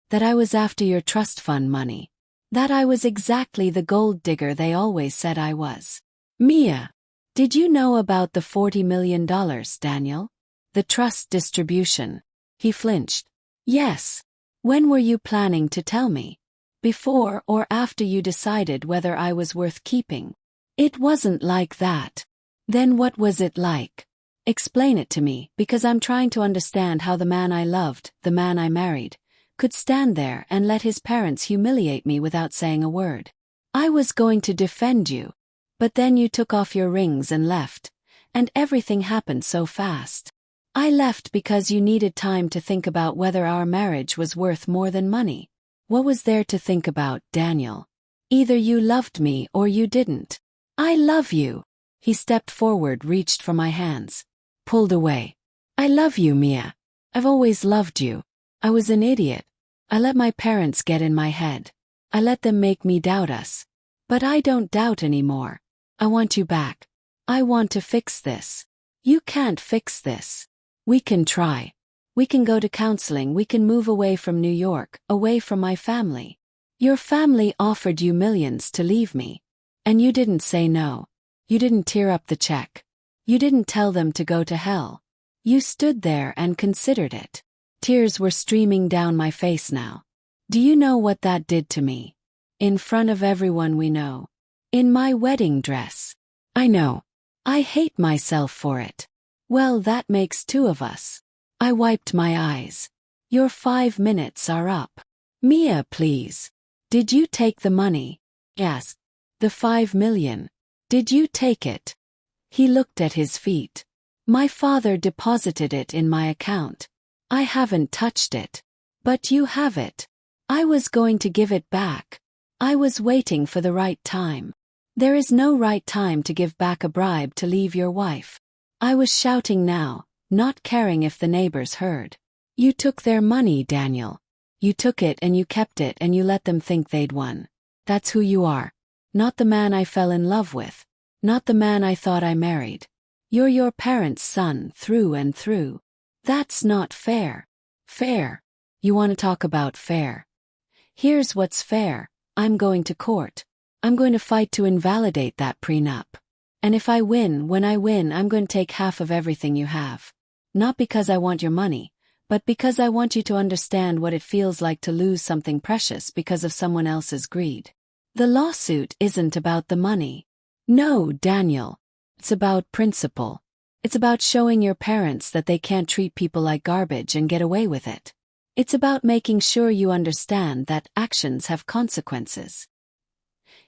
That I was after your trust fund money. That I was exactly the gold digger they always said I was. Mia, did you know about the $40 million, Daniel? The trust distribution. He flinched. Yes. When were you planning to tell me? Before or after you decided whether I was worth keeping? It wasn't like that. Then what was it like? Explain it to me, because I'm trying to understand how the man I loved, the man I married, could stand there and let his parents humiliate me without saying a word. I was going to defend you. But then you took off your rings and left, and everything happened so fast. I left because you needed time to think about whether our marriage was worth more than money. What was there to think about, Daniel? Either you loved me or you didn't. I love you. He stepped forward, reached for my hands. Pulled away. I love you, Mia. I've always loved you. I was an idiot. I let my parents get in my head. I let them make me doubt us. But I don't doubt anymore. I want you back. I want to fix this. You can't fix this. We can try. We can go to counseling. We can move away from New York, away from my family. Your family offered you millions to leave me. And you didn't say no. You didn't tear up the check. You didn't tell them to go to hell. You stood there and considered it. Tears were streaming down my face now. Do you know what that did to me? In front of everyone we know. In my wedding dress. I know. I hate myself for it. Well, that makes 2 of us. I wiped my eyes. Your 5 minutes are up. Mia, please. Did you take the money? Yes. The $5 million. Did you take it? He looked at his feet. My father deposited it in my account. I haven't touched it. But you have it. I was going to give it back. I was waiting for the right time. There is no right time to give back a bribe to leave your wife. I was shouting now, not caring if the neighbors heard. You took their money, Daniel. You took it and you kept it and you let them think they'd won. That's who you are. Not the man I fell in love with. Not the man I thought I married. You're your parents' son through and through. That's not fair. Fair. You want to talk about fair? Here's what's fair. I'm going to court. I'm going to fight to invalidate that prenup. And if I win, when I win, I'm going to take half of everything you have. Not because I want your money, but because I want you to understand what it feels like to lose something precious because of someone else's greed. The lawsuit isn't about the money. No, Daniel. It's about principle. It's about showing your parents that they can't treat people like garbage and get away with it. It's about making sure you understand that actions have consequences.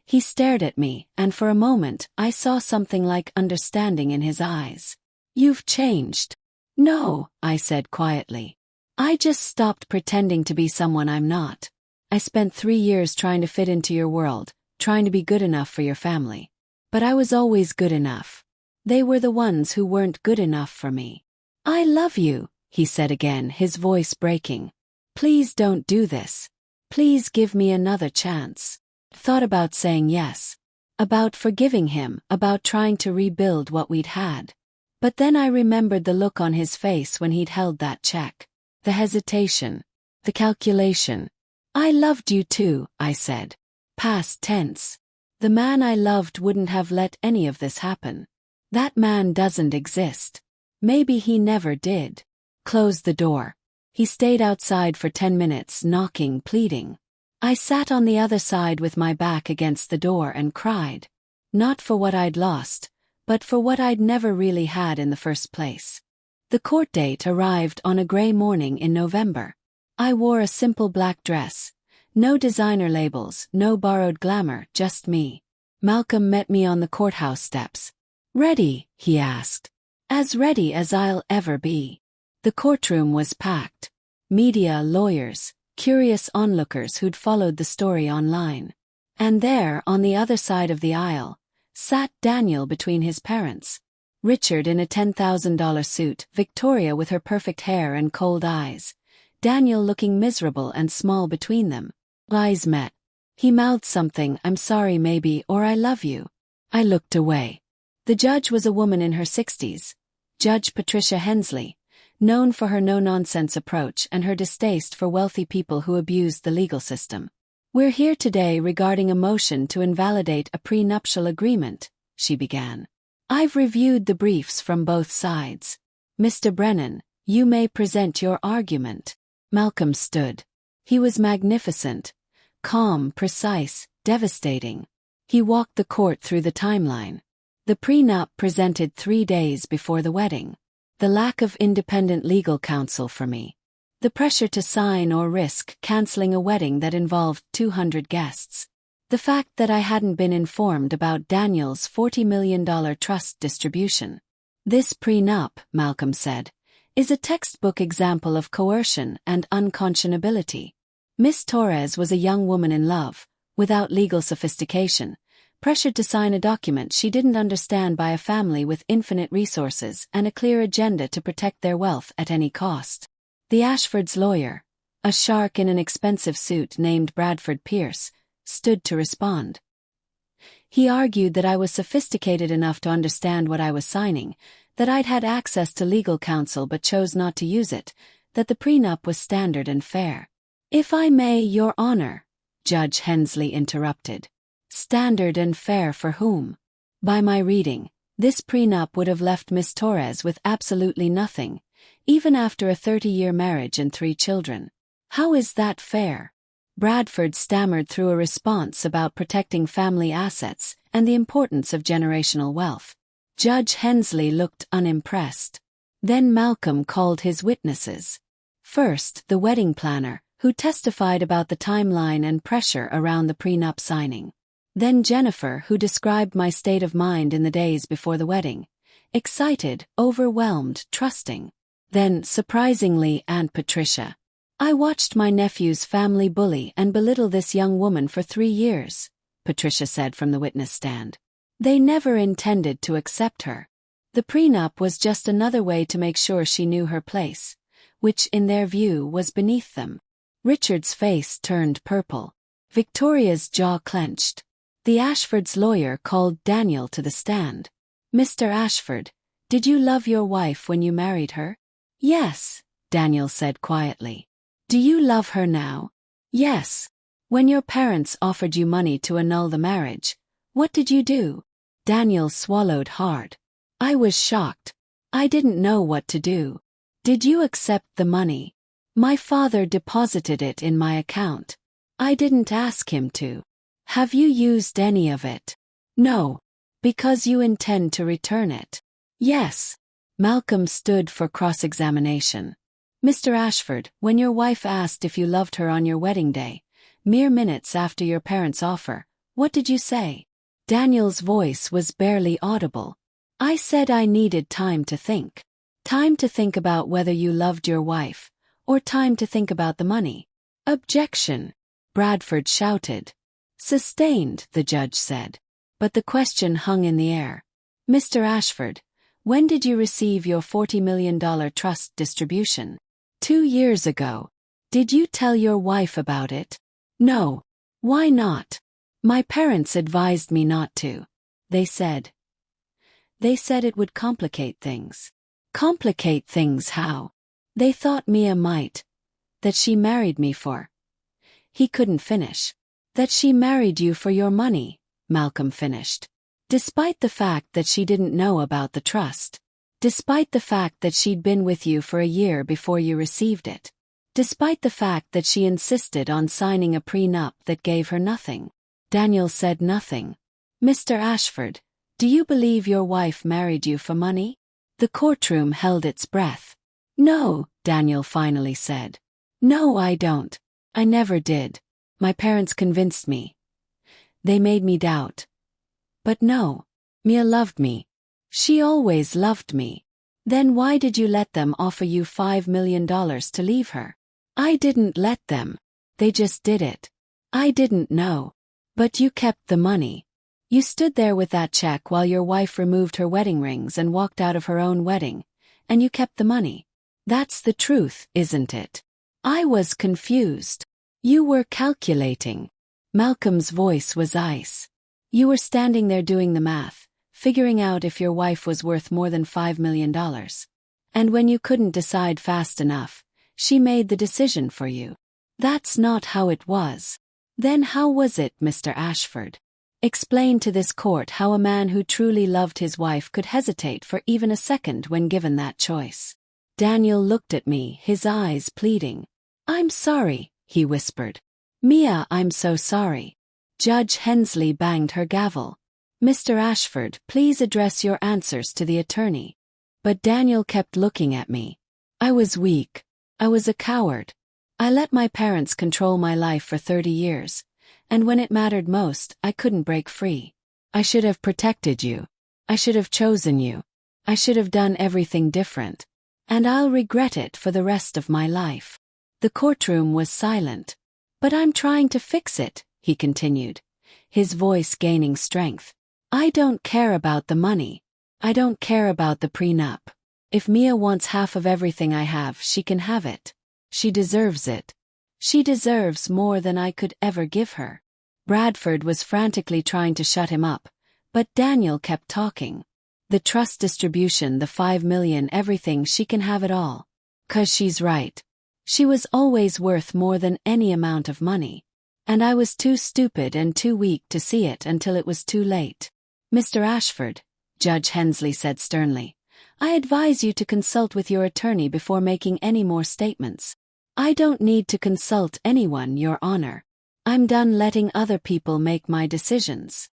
He stared at me, and for a moment I saw something like understanding in his eyes. You've changed. No, I said quietly. I just stopped pretending to be someone I'm not. I spent 3 years trying to fit into your world, trying to be good enough for your family. But I was always good enough. They were the ones who weren't good enough for me. I love you, he said again, his voice breaking. Please don't do this. Please give me another chance. Thought about saying yes. about forgiving him, about trying to rebuild what we'd had. But then I remembered the look on his face when he'd held that check. The hesitation. The calculation. I loved you too, I said. Past tense. The man I loved wouldn't have let any of this happen. That man doesn't exist. Maybe he never did. Close the door. He stayed outside for 10 minutes, knocking, pleading. I sat on the other side with my back against the door and cried. Not for what I'd lost, but for what I'd never really had in the first place. The court date arrived on a gray morning in November. I wore a simple black dress. No designer labels, no borrowed glamour, just me. Malcolm met me on the courthouse steps. Ready? He asked. As ready as I'll ever be. The courtroom was packed. Media, lawyers, curious onlookers who'd followed the story online. And there, on the other side of the aisle, sat Daniel between his parents. Richard in a $10,000 suit, Victoria with her perfect hair and cold eyes. Daniel looking miserable and small between them. Eyes met. He mouthed something, I'm sorry maybe, or I love you. I looked away. The judge was a woman in her 60s. Judge Patricia Hensley, known for her no-nonsense approach and her distaste for wealthy people who abused the legal system. We're here today regarding a motion to invalidate a prenuptial agreement, she began. I've reviewed the briefs from both sides. Mr. Brennan, you may present your argument. Malcolm stood. He was magnificent. Calm, precise, devastating. He walked the court through the timeline. The prenup presented 3 days before the wedding. The lack of independent legal counsel for me. The pressure to sign or risk canceling a wedding that involved 200 guests. The fact that I hadn't been informed about Daniel's $40 million trust distribution. This prenup, Malcolm said, is a textbook example of coercion and unconscionability. Miss Torres was a young woman in love, without legal sophistication, pressured to sign a document she didn't understand by a family with infinite resources and a clear agenda to protect their wealth at any cost. The Ashford's lawyer, a shark in an expensive suit named Bradford Pierce, stood to respond. He argued that I was sophisticated enough to understand what I was signing, that I'd had access to legal counsel but chose not to use it, that the prenup was standard and fair. If I may, Your Honor, Judge Hensley interrupted. Standard and fair for whom? By my reading, this prenup would have left Miss Torres with absolutely nothing, even after a 30-year marriage and 3 children. How is that fair? Bradford stammered through a response about protecting family assets and the importance of generational wealth. Judge Hensley looked unimpressed. Then Malcolm called his witnesses. First, the wedding planner, who testified about the timeline and pressure around the prenup signing. Then Jennifer, who described my state of mind in the days before the wedding. Excited, overwhelmed, trusting. Then, surprisingly, Aunt Patricia. I watched my nephew's family bully and belittle this young woman for 3 years, Patricia said from the witness stand. They never intended to accept her. The prenup was just another way to make sure she knew her place, which in their view was beneath them. Richard's face turned purple. Victoria's jaw clenched. The Ashford's lawyer called Daniel to the stand. Mr. Ashford, did you love your wife when you married her? Yes, Daniel said quietly. Do you love her now? Yes. When your parents offered you money to annul the marriage, what did you do? Daniel swallowed hard. I was shocked. I didn't know what to do. Did you accept the money? My father deposited it in my account. I didn't ask him to. Have you used any of it? No. Because you intend to return it? Yes. Malcolm stood for cross-examination. Mr. Ashford, when your wife asked if you loved her on your wedding day, mere minutes after your parents' offer, what did you say? Daniel's voice was barely audible. I said I needed time to think. Time to think about whether you loved your wife, or time to think about the money. Objection, Bradford shouted. Sustained, the judge said. But the question hung in the air. Mr. Ashford, when did you receive your $40 million trust distribution? 2 years ago. Did you tell your wife about it? No. Why not? My parents advised me not to. They said it would complicate things. Complicate things how? They thought Mia might. That she married me for. He couldn't finish. That she married you for your money, Malcolm finished. Despite the fact that she didn't know about the trust. Despite the fact that she'd been with you for a year before you received it. Despite the fact that she insisted on signing a prenup that gave her nothing. Daniel said nothing. Mr. Ashford, do you believe your wife married you for money? The courtroom held its breath. No, Daniel finally said. No, I don't. I never did. My parents convinced me. They made me doubt. But no. Mia loved me. She always loved me. Then why did you let them offer you $5 million to leave her? I didn't let them. They just did it. I didn't know. But you kept the money. You stood there with that check while your wife removed her wedding rings and walked out of her own wedding, and you kept the money. That's the truth, isn't it? I was confused. You were calculating. Malcolm's voice was ice. You were standing there doing the math, figuring out if your wife was worth more than $5 million. And when you couldn't decide fast enough, she made the decision for you. That's not how it was. Then how was it, Mr. Ashford? Explain to this court how a man who truly loved his wife could hesitate for even a second when given that choice. Daniel looked at me, his eyes pleading. I'm sorry, he whispered. Mia, I'm so sorry. Judge Hensley banged her gavel. Mr. Ashford, please address your answers to the attorney. But Daniel kept looking at me. I was weak. I was a coward. I let my parents control my life for 30 years. And when it mattered most, I couldn't break free. I should have protected you. I should have chosen you. I should have done everything different. And I'll regret it for the rest of my life. The courtroom was silent. But I'm trying to fix it, he continued, his voice gaining strength. I don't care about the money. I don't care about the prenup. If Mia wants half of everything I have, she can have it. She deserves it. She deserves more than I could ever give her. Bradford was frantically trying to shut him up, but Daniel kept talking. The trust distribution, the $5 million, everything, she can have it all. 'Cause she's right. She was always worth more than any amount of money. And I was too stupid and too weak to see it until it was too late. Mr. Ashford, Judge Hensley said sternly, I advise you to consult with your attorney before making any more statements. I don't need to consult anyone, Your Honor. I'm done letting other people make my decisions.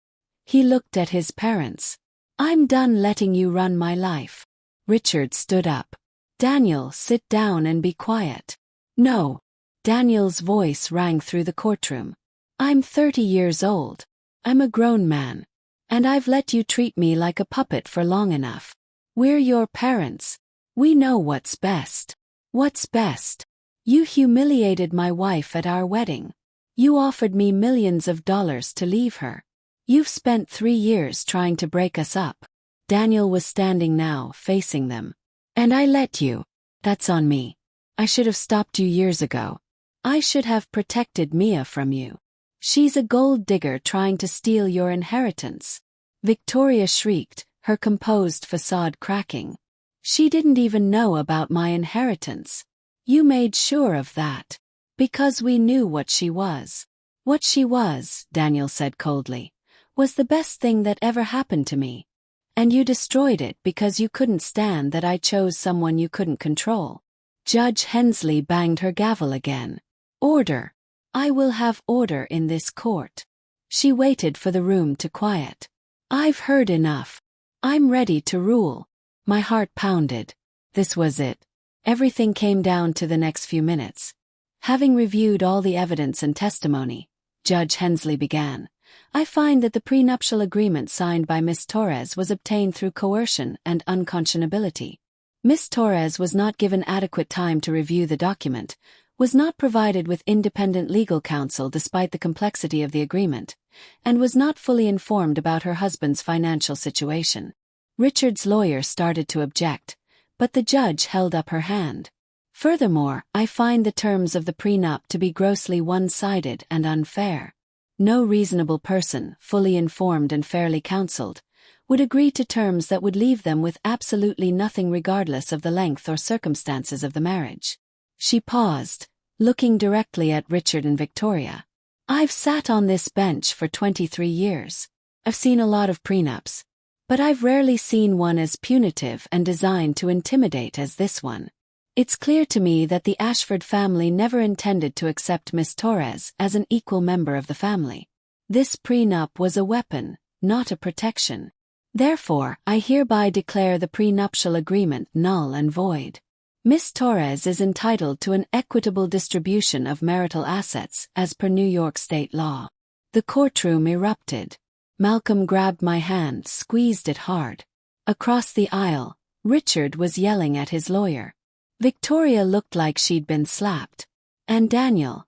He looked at his parents. I'm done letting you run my life. Richard stood up. Daniel, sit down and be quiet. No. Daniel's voice rang through the courtroom. I'm 30 years old. I'm a grown man. And I've let you treat me like a puppet for long enough. We're your parents. We know what's best. What's best? You humiliated my wife at our wedding. You offered me millions of dollars to leave her. You've spent 3 years trying to break us up. Daniel was standing now, facing them. And I let you. That's on me. I should have stopped you years ago. I should have protected Mia from you. She's a gold digger trying to steal your inheritance. Victoria shrieked, her composed facade cracking. She didn't even know about my inheritance. You made sure of that. Because we knew what she was. What she was, Daniel said coldly, was the best thing that ever happened to me. And you destroyed it because you couldn't stand that I chose someone you couldn't control. Judge Hensley banged her gavel again. Order. I will have order in this court. She waited for the room to quiet. I've heard enough. I'm ready to rule. My heart pounded. This was it. Everything came down to the next few minutes. Having reviewed all the evidence and testimony, Judge Hensley began. I find that the prenuptial agreement signed by Miss Torres was obtained through coercion and unconscionability. Miss Torres was not given adequate time to review the document, was not provided with independent legal counsel despite the complexity of the agreement, and was not fully informed about her husband's financial situation. Richard's lawyer started to object, but the judge held up her hand. Furthermore, I find the terms of the prenup to be grossly one-sided and unfair. No reasonable person, fully informed and fairly counseled, would agree to terms that would leave them with absolutely nothing regardless of the length or circumstances of the marriage. She paused, looking directly at Richard and Victoria. I've sat on this bench for 23 years. I've seen a lot of prenups, but I've rarely seen one as punitive and designed to intimidate as this one. It's clear to me that the Ashford family never intended to accept Miss Torres as an equal member of the family. This prenup was a weapon, not a protection. Therefore, I hereby declare the prenuptial agreement null and void. Miss Torres is entitled to an equitable distribution of marital assets as per New York state law. The courtroom erupted. Malcolm grabbed my hand, squeezed it hard. Across the aisle, Richard was yelling at his lawyer. Victoria looked like she'd been slapped. And Daniel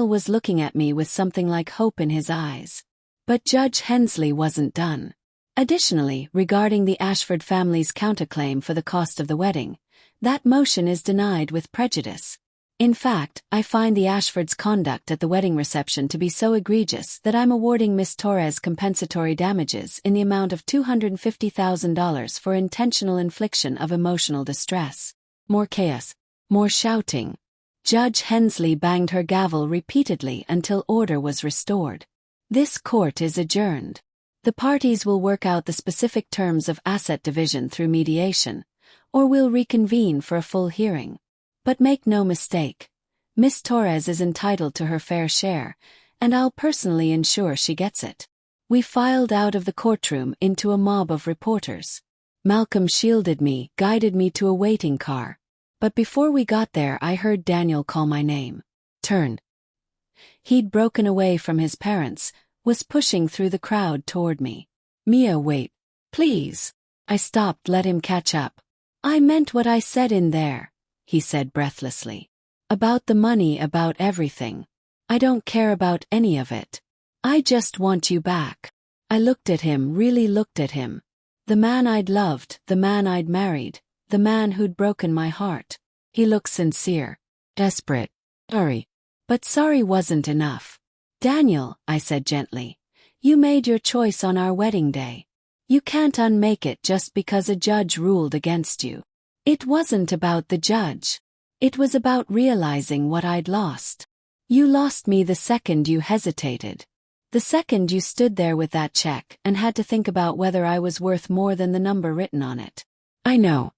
was looking at me with something like hope in his eyes. But Judge Hensley wasn't done. Additionally, regarding the Ashford family's counterclaim for the cost of the wedding, that motion is denied with prejudice. In fact, I find the Ashfords' conduct at the wedding reception to be so egregious that I'm awarding Miss Torres compensatory damages in the amount of $250,000 for intentional infliction of emotional distress. More chaos. More shouting. Judge Hensley banged her gavel repeatedly until order was restored. This court is adjourned. The parties will work out the specific terms of asset division through mediation, or will reconvene for a full hearing. But make no mistake, Miss Torres is entitled to her fair share, and I'll personally ensure she gets it. We filed out of the courtroom into a mob of reporters. Malcolm shielded me, guided me to a waiting car. But before we got there, I heard Daniel call my name. Turned. He'd broken away from his parents, was pushing through the crowd toward me. Mia, wait. Please. I stopped, let him catch up. I meant what I said in there, he said breathlessly. About the money, about everything. I don't care about any of it. I just want you back. I looked at him, really looked at him. The man I'd loved, the man I'd married, the man who'd broken my heart. He looked sincere, desperate. Sorry. But sorry wasn't enough. Daniel, I said gently, you made your choice on our wedding day. You can't unmake it just because a judge ruled against you. It wasn't about the judge. It was about realizing what I'd lost. You lost me the second you hesitated. The second you stood there with that check and had to think about whether I was worth more than the number written on it. I know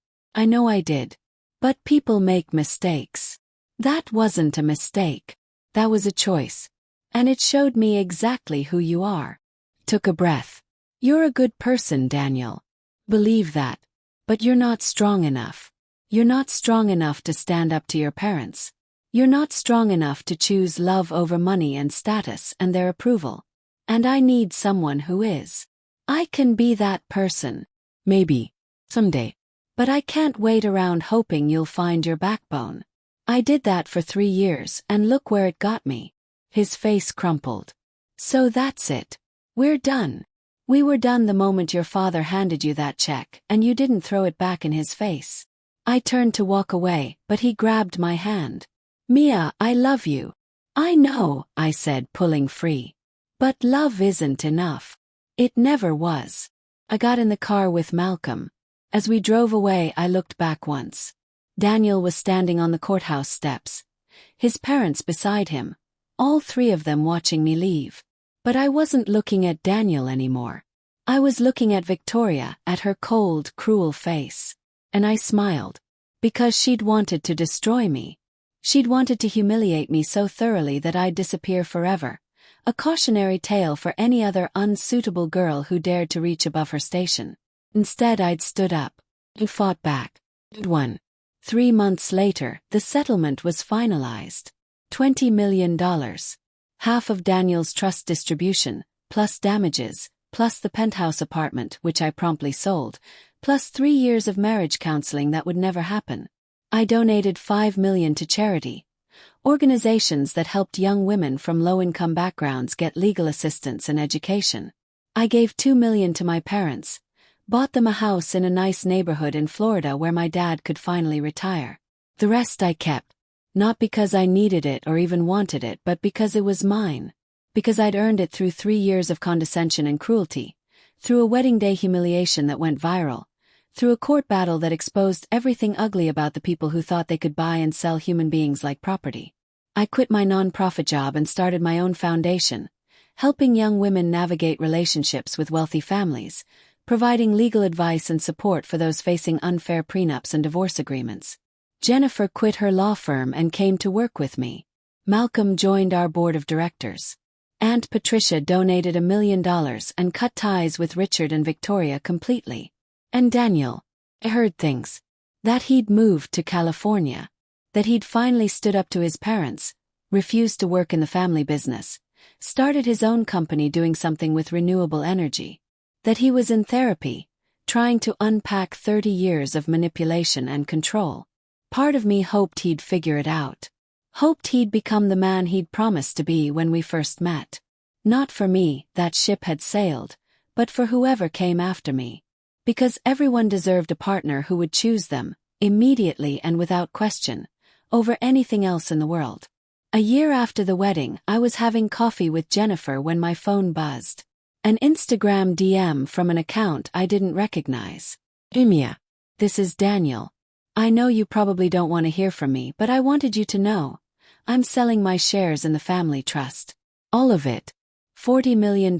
I did. But people make mistakes. That wasn't a mistake. That was a choice. And it showed me exactly who you are. Took a breath. You're a good person, Daniel. Believe that. But you're not strong enough. You're not strong enough to stand up to your parents. You're not strong enough to choose love over money and status and their approval. And I need someone who is. I can be that person. Maybe. Someday. But I can't wait around hoping you'll find your backbone. I did that for 3 years and look where it got me. His face crumpled. So that's it. We're done. We were done the moment your father handed you that check and you didn't throw it back in his face. I turned to walk away, but he grabbed my hand. Mia, I love you. I know, I said, pulling free. But love isn't enough. It never was. I got in the car with Malcolm. As we drove away, I looked back once. Daniel was standing on the courthouse steps. His parents beside him, all 3 of them watching me leave. But I wasn't looking at Daniel anymore. I was looking at Victoria, at her cold, cruel face. And I smiled. Because she'd wanted to destroy me. She'd wanted to humiliate me so thoroughly that I'd disappear forever. A cautionary tale for any other unsuitable girl who dared to reach above her station. Instead, I'd stood up and fought back. And won. 3 months later, the settlement was finalized. $20 million. Half of Daniel's trust distribution, plus damages, plus the penthouse apartment, which I promptly sold, plus 3 years of marriage counseling that would never happen. I donated $5 million to charity. Organizations that helped young women from low-income backgrounds get legal assistance and education. I gave $2 million to my parents. Bought them a house in a nice neighborhood in Florida where my dad could finally retire. The rest I kept. Not because I needed it or even wanted it, but because it was mine. Because I'd earned it through 3 years of condescension and cruelty, through a wedding day humiliation that went viral, through a court battle that exposed everything ugly about the people who thought they could buy and sell human beings like property. I quit my non-profit job and started my own foundation, helping young women navigate relationships with wealthy families, providing legal advice and support for those facing unfair prenups and divorce agreements. Jennifer quit her law firm and came to work with me. Malcolm joined our board of directors. Aunt Patricia donated $1 million and cut ties with Richard and Victoria completely. And Daniel, I heard things. That he'd moved to California. That he'd finally stood up to his parents, refused to work in the family business, started his own company doing something with renewable energy. That he was in therapy, trying to unpack 30 years of manipulation and control. Part of me hoped he'd figure it out. Hoped he'd become the man he'd promised to be when we first met. Not for me, that ship had sailed, but for whoever came after me. Because everyone deserved a partner who would choose them, immediately and without question, over anything else in the world. A year after the wedding, I was having coffee with Jennifer when my phone buzzed. An Instagram DM from an account I didn't recognize. Umia. This is Daniel. I know you probably don't want to hear from me, but I wanted you to know. I'm selling my shares in the family trust. All of it. $40 million,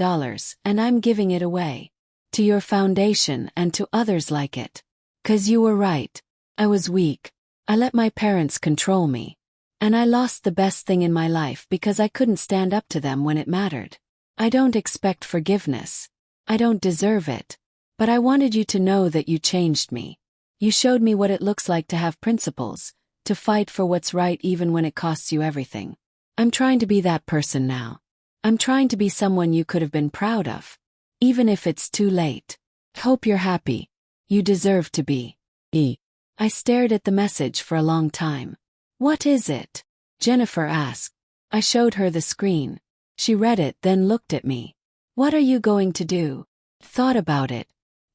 and I'm giving it away. To your foundation and to others like it. 'Cause you were right. I was weak. I let my parents control me. And I lost the best thing in my life because I couldn't stand up to them when it mattered. I don't expect forgiveness. I don't deserve it. But I wanted you to know that you changed me. You showed me what it looks like to have principles, to fight for what's right even when it costs you everything. I'm trying to be that person now. I'm trying to be someone you could have been proud of. Even if it's too late. Hope you're happy. You deserve to be. I stared at the message for a long time. What is it? Jennifer asked. I showed her the screen. She read it, then looked at me. What are you going to do? Thought about it.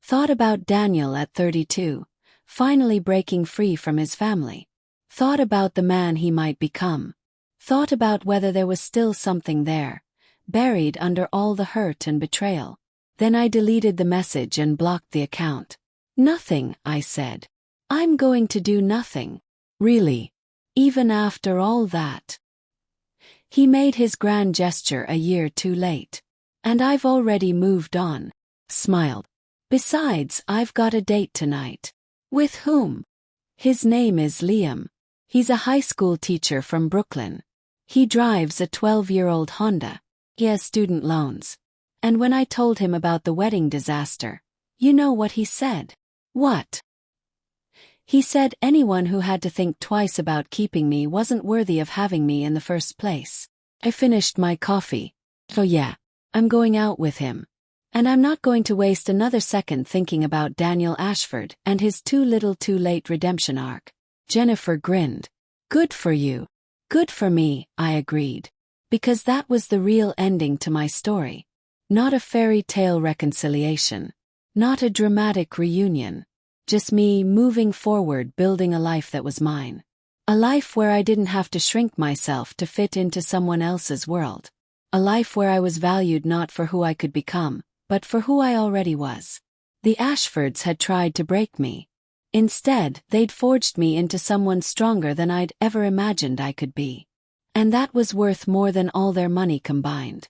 Thought about Daniel at 32, finally breaking free from his family. Thought about the man he might become. Thought about whether there was still something there, buried under all the hurt and betrayal. Then I deleted the message and blocked the account. Nothing, I said. I'm going to do nothing. Really? Even after all that? He made his grand gesture a year too late. And I've already moved on. Smiled. Besides, I've got a date tonight. With whom? His name is Liam. He's a high school teacher from Brooklyn. He drives a 12-year-old Honda. He has student loans. And when I told him about the wedding disaster, you know what he said? What? He said anyone who had to think twice about keeping me wasn't worthy of having me in the first place. I finished my coffee. Oh yeah, I'm going out with him. And I'm not going to waste another second thinking about Daniel Ashford and his too little too late redemption arc. Jennifer grinned. Good for you. Good for me, I agreed. Because that was the real ending to my story. Not a fairy tale reconciliation. Not a dramatic reunion. Just me moving forward, building a life that was mine. A life where I didn't have to shrink myself to fit into someone else's world. A life where I was valued not for who I could become, but for who I already was. The Ashfords had tried to break me. Instead, they'd forged me into someone stronger than I'd ever imagined I could be. And that was worth more than all their money combined.